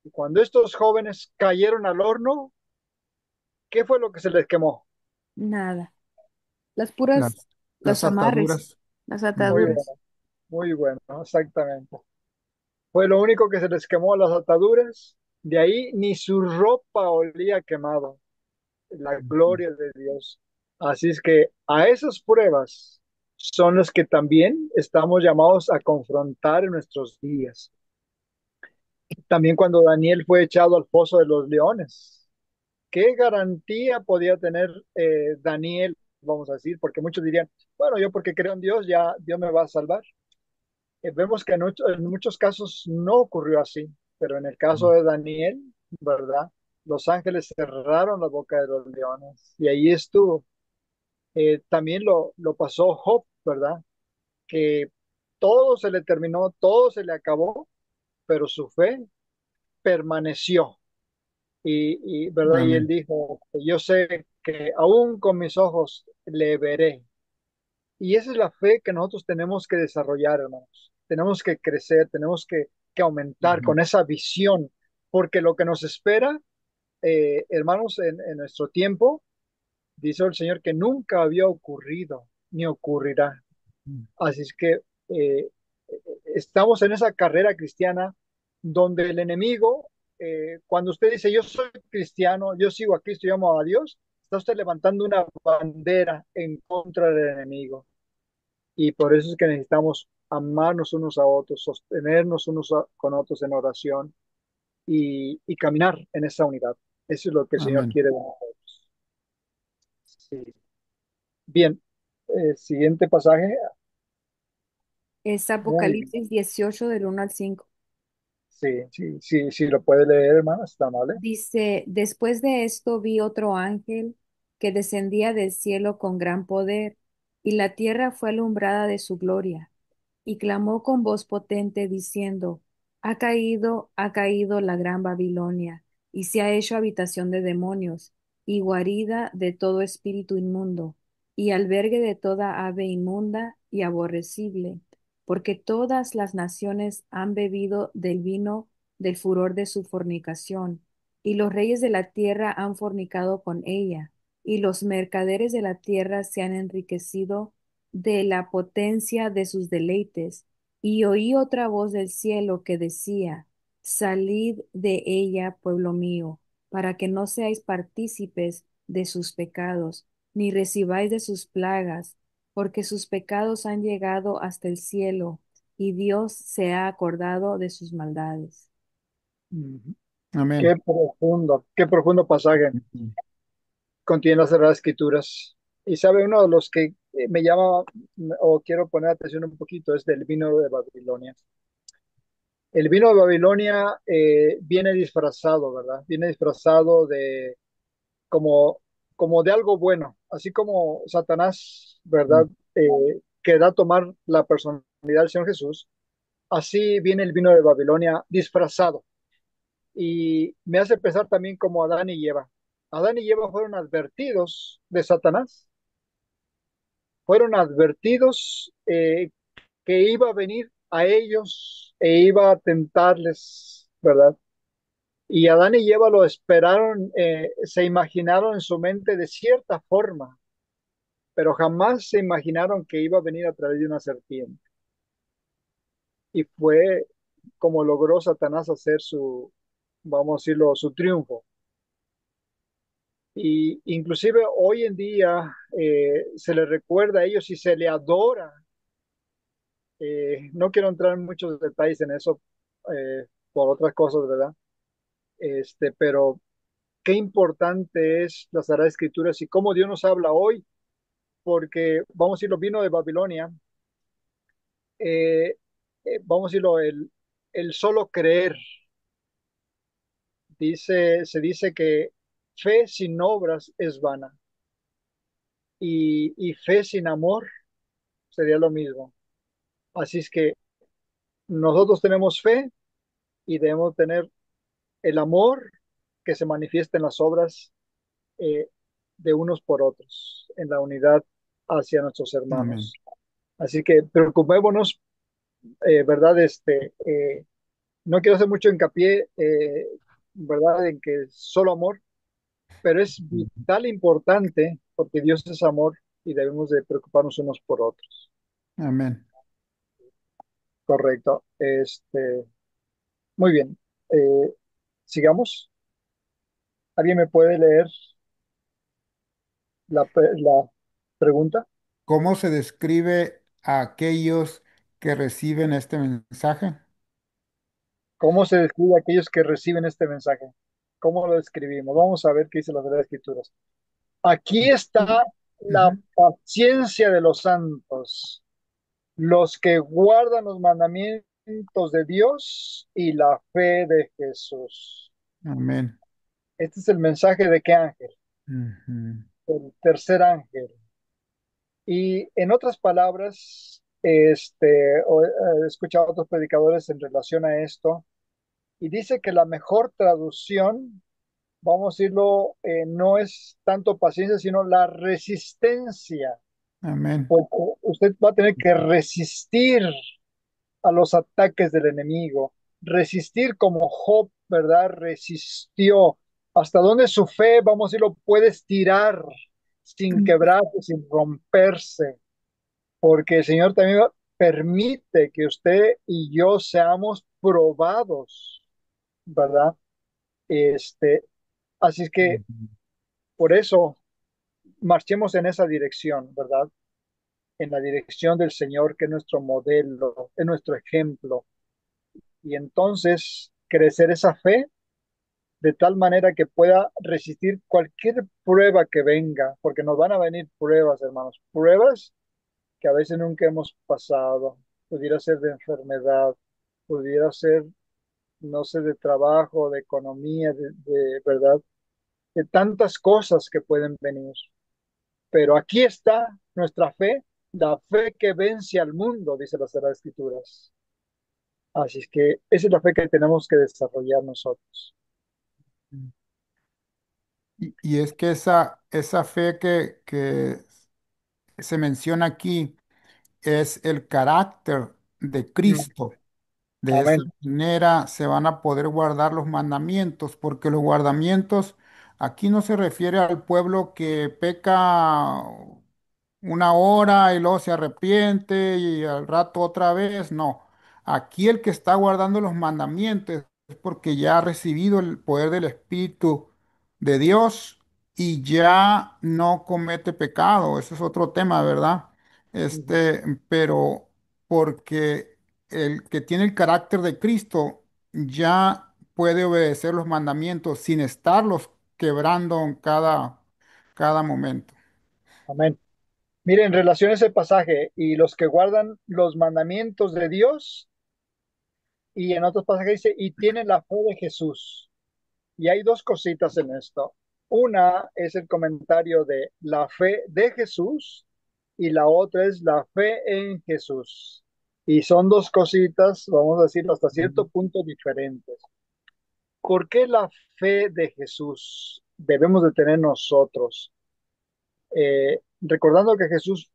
Y cuando estos jóvenes cayeron al horno, ¿qué fue lo que se les quemó? Nada. Las puras, Las, las las amarres, ataduras. las Muy Ujú, bueno, ataduras. muy bueno, exactamente. Fue lo único que se les quemó las ataduras. De ahí ni su ropa olía quemado. La ujú, gloria de Dios. Así es que a esas pruebas son las que también estamos llamados a confrontar en nuestros días. También cuando Daniel fue echado al foso de los leones. ¿Qué garantía podía tener Daniel, vamos a decir? Porque muchos dirían, bueno, yo porque creo en Dios, ya Dios me va a salvar. Vemos que en muchos casos no ocurrió así, pero en el caso de Daniel, ¿verdad? Los ángeles cerraron la boca de los leones y ahí estuvo. También lo pasó Job, ¿verdad? Que todo se le terminó, todo se le acabó, pero su fe permaneció. ¿Verdad? Y él amén. dijo, yo sé que aún con mis ojos le veré. Y esa es la fe que nosotros tenemos que desarrollar, hermanos. Tenemos que crecer, tenemos que aumentar Ujú, con esa visión, porque lo que nos espera, hermanos, en nuestro tiempo, dice el Señor que nunca había ocurrido ni ocurrirá. Así es que eh, estamos en esa carrera cristiana donde el enemigo, cuando usted dice yo soy cristiano, yo sigo a Cristo, yo amo a Dios, está usted levantando una bandera en contra del enemigo. Y por eso es que necesitamos amarnos unos a otros, sostenernos con otros en oración y caminar en esa unidad. Eso es lo que el Señor amén. quiere de nosotros. Sí. Bien, siguiente pasaje. Es Muy bien. Apocalipsis 18 del 1 al 5. Sí, sí, sí, sí, lo puede leer, hermano, está amable. Dice, después de esto vi otro ángel que descendía del cielo con gran poder, y la tierra fue alumbrada de su gloria, y clamó con voz potente diciendo, ha caído la gran Babilonia, y se ha hecho habitación de demonios, y guarida de todo espíritu inmundo, y albergue de toda ave inmunda y aborrecible, porque todas las naciones han bebido del vino del furor de su fornicación, y los reyes de la tierra han fornicado con ella, y los mercaderes de la tierra se han enriquecido de la potencia de sus deleites. Y oí otra voz del cielo que decía, Salid de ella, pueblo mío, para que no seáis partícipes de sus pecados ni recibáis de sus plagas, porque sus pecados han llegado hasta el cielo, y Dios se ha acordado de sus maldades. Ujú. Amén. Qué profundo pasaje Ujú. contiene las Sagradas Escrituras. Y sabe, uno de los que me llama o quiero poner atención un poquito es del vino de Babilonia. El vino de Babilonia viene disfrazado, ¿verdad? Viene disfrazado de como, como de algo bueno, así como Satanás, ¿verdad? Que da a tomar la personalidad del Señor Jesús, así viene el vino de Babilonia disfrazado. Y me hace pensar también como Adán y Eva. Adán y Eva fueron advertidos de Satanás, fueron advertidos que iba a venir a ellos e iba a tentarles, ¿verdad? Y Adán y Eva lo esperaron, se imaginaron en su mente de cierta forma, pero jamás se imaginaron que iba a venir a través de una serpiente. Y fue como logró Satanás hacer su, vamos a decirlo, su triunfo. Y inclusive hoy en día se le recuerda a ellos y se le adora. No quiero entrar en muchos detalles en eso por otras cosas, ¿verdad? Pero qué importante es las Sagradas Escrituras y cómo Dios nos habla hoy, porque vamos a decirlo, vino de Babilonia, vamos a decirlo, el solo creer, se dice que fe sin obras es vana y fe sin amor sería lo mismo. Así es que nosotros tenemos fe y debemos tener el amor que se manifiesta en las obras eh, de unos por otros, en la unidad hacia nuestros Amén. hermanos. Así que preocupémonos, ¿verdad? No quiero hacer mucho hincapié, ¿verdad? En que es solo amor, pero es vital importante porque Dios es amor y debemos de preocuparnos unos por otros. Amén. Correcto. Muy bien. Eh, Sigamos. ¿Alguien me puede leer la pregunta? ¿Cómo se describe a aquellos que reciben este mensaje? ¿Cómo se describe a aquellos que reciben este mensaje? ¿Cómo lo describimos? Vamos a ver qué dice las Sagradas Escrituras. Aquí está la Ujú. paciencia de los santos, los que guardan los mandamientos de Dios y la fe de Jesús. Amén. Este es el mensaje de qué ángel? Ujú. El tercer ángel. Y en otras palabras, he escuchado a otros predicadores en relación a esto, y dice que la mejor traducción, vamos a decirlo, no es tanto paciencia, sino la resistencia, Amén. porque usted va a tener que resistir a los ataques del enemigo, resistir como Job, ¿verdad? Resistió. ¿Hasta dónde su fe, vamos a decirlo, puede estirar sin quebrarse, sin romperse? Porque el Señor también permite que usted y yo seamos probados, ¿verdad? Este, Así es que Ujú. por eso marchemos en esa dirección, ¿verdad? En la dirección del Señor, que es nuestro modelo, es nuestro ejemplo. Y entonces crecer esa fe de tal manera que pueda resistir cualquier prueba que venga, porque nos van a venir pruebas, hermanos, pruebas que a veces nunca hemos pasado. Pudiera ser de enfermedad, pudiera ser, no sé, de trabajo, de economía, ¿verdad? De tantas cosas que pueden venir. Pero aquí está nuestra fe, la fe que vence al mundo, dice las Sagradas Escrituras. Así es que esa es la fe que tenemos que desarrollar nosotros. Y es que esa fe que se menciona aquí es el carácter de Mm, Cristo. De esa amén. manera se van a poder guardar los mandamientos, porque los guardamientos aquí no se refiere al pueblo que peca una hora y luego se arrepiente y al rato otra vez. No, aquí el que está guardando los mandamientos es porque ya ha recibido el poder del Espíritu de Dios y ya no comete pecado. Ese es otro tema, ¿verdad? Ujú. Pero porque el que tiene el carácter de Cristo ya puede obedecer los mandamientos sin estarlos quebrando en cada momento. Amén. Miren, en relación a ese pasaje, y los que guardan los mandamientos de Dios, y en otros pasajes dice, y tienen la fe de Jesús. Y hay dos cositas en esto. Una es el comentario de la fe de Jesús y la otra es la fe en Jesús. Y son dos cositas, vamos a decirlo hasta cierto punto diferentes. ¿Por qué la fe de Jesús debemos de tener nosotros? Recordando que Jesús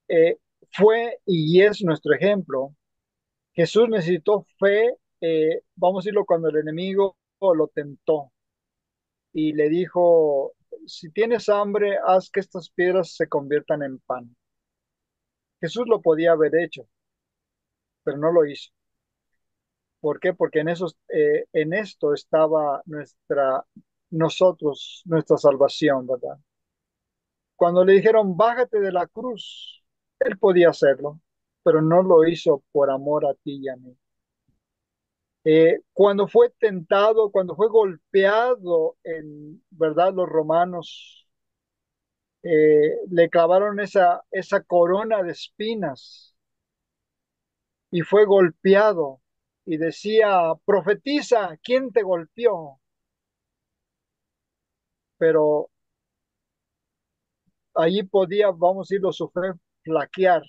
eh, fue y es nuestro ejemplo. Jesús necesitó fe, vamos a decirlo, cuando el enemigo lo tentó y le dijo, si tienes hambre, haz que estas piedras se conviertan en pan. Jesús lo podía haber hecho, pero no lo hizo. ¿Por qué? Porque en esto estaba nuestra salvación, ¿verdad? Cuando le dijeron, bájate de la cruz, él podía hacerlo, pero no lo hizo por amor a ti y a mí. Cuando fue tentado, cuando fue golpeado en, ¿verdad? Los romanos le clavaron esa corona de espinas y fue golpeado y decía, profetiza, ¿quién te golpeó? Pero allí podía, vamos a decirlo, su fe flaquear.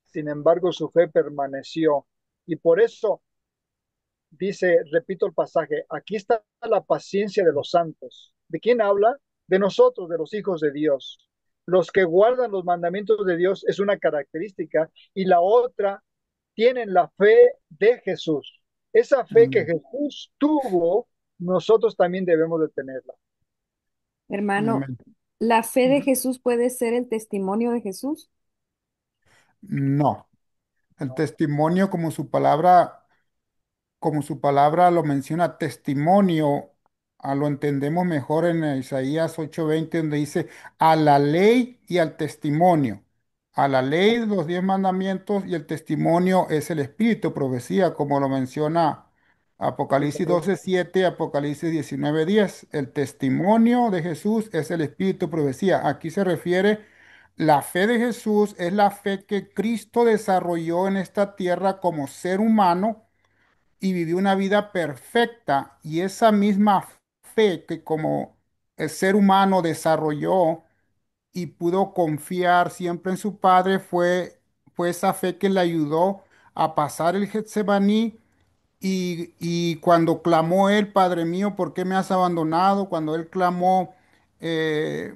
Sin embargo, su fe permaneció. Y por eso dice, repito el pasaje, aquí está la paciencia de los santos. ¿De quién habla? De nosotros, de los hijos de Dios. Los que guardan los mandamientos de Dios es una característica y la otra tienen la fe de Jesús. Esa fe que Amén. Jesús tuvo, nosotros también debemos de tenerla. Hermano, Amén. ¿la fe de Jesús puede ser el testimonio de Jesús? No, el testimonio como su palabra lo menciona, testimonio, lo entendemos mejor en Isaías 8:20, donde dice a la ley y al testimonio. A la ley, los 10 mandamientos y el testimonio es el espíritu, profecía, como lo menciona Apocalipsis 12:7, Apocalipsis 19:10. El testimonio de Jesús es el espíritu, profecía. Aquí se refiere, la fe de Jesús es la fe que Cristo desarrolló en esta tierra como ser humano y vivió una vida perfecta, y esa misma fe que como el ser humano desarrolló y pudo confiar siempre en su Padre fue esa fe que le ayudó a pasar el Getsemaní. Y cuando clamó él, Padre mío, ¿por qué me has abandonado? Cuando él clamó, eh,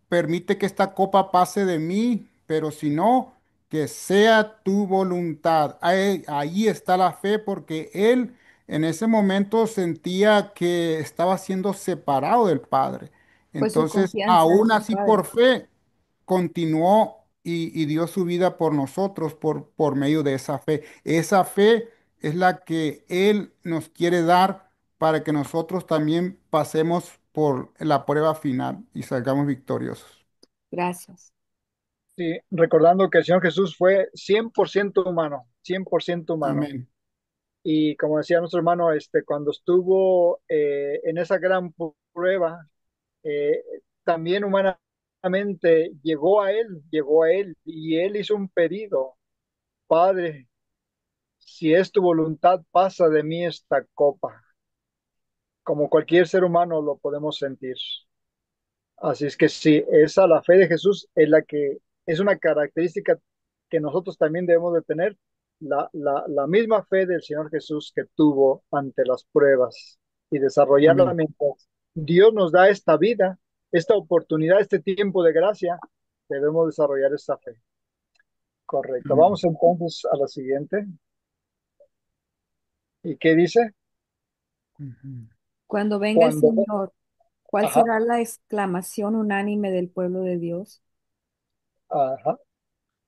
permite que esta copa pase de mí, pero si no, que sea tu voluntad. Ahí está la fe, porque él en ese momento sentía que estaba siendo separado del Padre. Fue su Entonces, confianza en aún su así Padre. por fe, continuó y dio su vida por nosotros por medio de esa fe. Esa fe es la que Él nos quiere dar para que nosotros también pasemos por la prueba final y salgamos victoriosos. Gracias. Sí, recordando que el Señor Jesús fue 100% humano, 100% humano. Amén. Y como decía nuestro hermano, cuando estuvo en esa gran prueba, eh, también humanamente llegó a él y él hizo un pedido, Padre, si es tu voluntad, pasa de mí esta copa. Como cualquier ser humano lo podemos sentir. Así es que sí, esa la fe de Jesús es la que es una característica que nosotros también debemos de tener, la misma fe del Señor Jesús que tuvo ante las pruebas y desarrollarla Amén. mientras Dios nos da esta vida, esta oportunidad, este tiempo de gracia Debemos desarrollar esta fe. Correcto. Amén. Vamos entonces a la siguiente. ¿Y qué dice? Ujú. Cuando venga el Cuando, Señor, ¿cuál ajá, será la exclamación unánime del pueblo de Dios? ajá.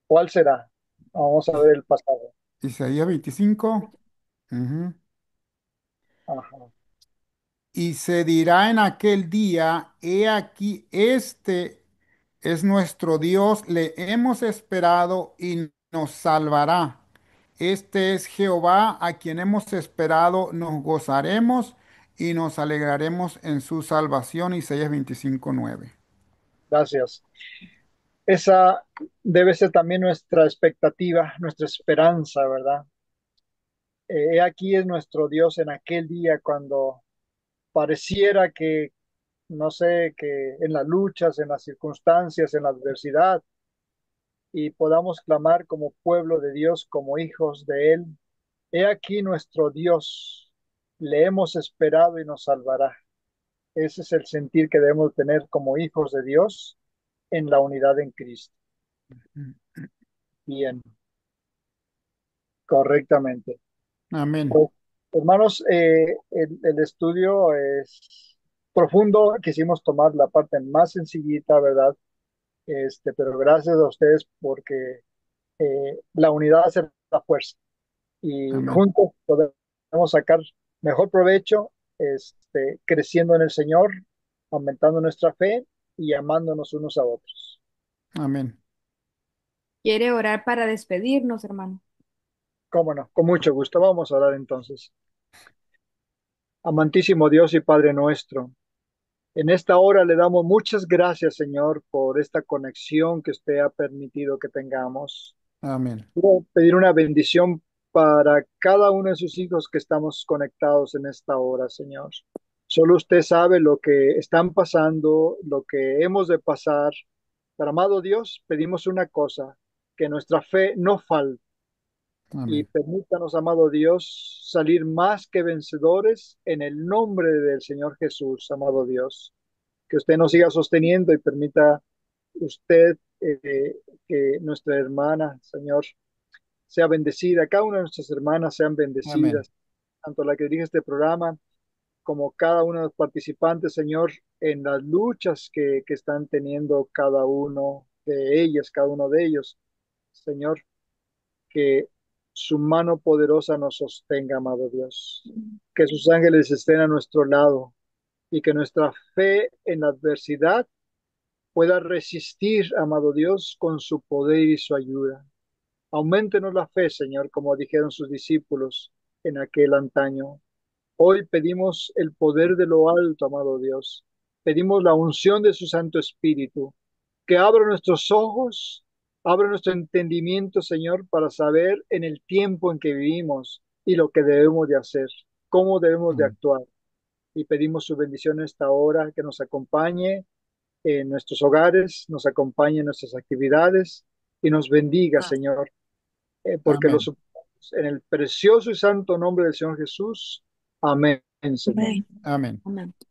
¿Cuál será? Vamos a Is- ver el pasado. Isaías 25. Ujú. Ajá. Y se dirá en aquel día, he aquí, este es nuestro Dios, le hemos esperado y nos salvará. Este es Jehová a quien hemos esperado, nos gozaremos y nos alegraremos en su salvación. Isaías 25:9. Gracias. Esa debe ser también nuestra expectativa, nuestra esperanza, ¿verdad? He aquí es nuestro Dios en aquel día cuando pareciera que, no sé, que en las luchas, en las circunstancias, en la adversidad, y podamos clamar como pueblo de Dios, como hijos de Él. He aquí nuestro Dios, le hemos esperado y nos salvará. Ese es el sentir que debemos tener como hijos de Dios en la unidad en Cristo. Bien, correctamente. Amén. Pues, hermanos, el estudio es profundo. Quisimos tomar la parte más sencillita, ¿verdad? Pero gracias a ustedes porque la unidad hace la fuerza y Amén. juntos podemos sacar mejor provecho, creciendo en el Señor, aumentando nuestra fe y amándonos unos a otros. Amén. ¿Quiere orar para despedirnos, hermano? Cómo no, con mucho gusto. Vamos a orar entonces. Amantísimo Dios y Padre nuestro, en esta hora le damos muchas gracias, Señor, por esta conexión que usted ha permitido que tengamos. Amén. Quiero pedir una bendición para cada uno de sus hijos que estamos conectados en esta hora, Señor. Solo usted sabe lo que están pasando, lo que hemos de pasar. Pero, amado Dios, pedimos una cosa, que nuestra fe no falte y Amén. permítanos, amado Dios, salir más que vencedores en el nombre del Señor Jesús, amado Dios. Que usted nos siga sosteniendo y permita usted que nuestra hermana, Señor, sea bendecida, cada una de nuestras hermanas sean Amén. bendecidas, tanto la que dirige este programa como cada uno de los participantes, Señor, en las luchas que están teniendo cada uno de ellas, cada uno de ellos, Señor, que su mano poderosa nos sostenga, amado Dios, que sus ángeles estén a nuestro lado y que nuestra fe en la adversidad pueda resistir, amado Dios, con su poder y su ayuda. Auméntenos la fe, Señor, como dijeron sus discípulos en aquel antaño. Hoy pedimos el poder de lo alto, amado Dios. Pedimos la unción de su Santo Espíritu, que abra nuestros ojos, abra nuestro entendimiento, Señor, para saber en el tiempo en que vivimos y lo que debemos de hacer, cómo debemos de Amén. actuar. Y pedimos su bendición en esta hora, que nos acompañe en nuestros hogares, nos acompañe en nuestras actividades y nos bendiga, Señor, porque lo Amén. suplicamos en el precioso y santo nombre del Señor Jesús. Amén, Señor. Amén. Amén. Amén.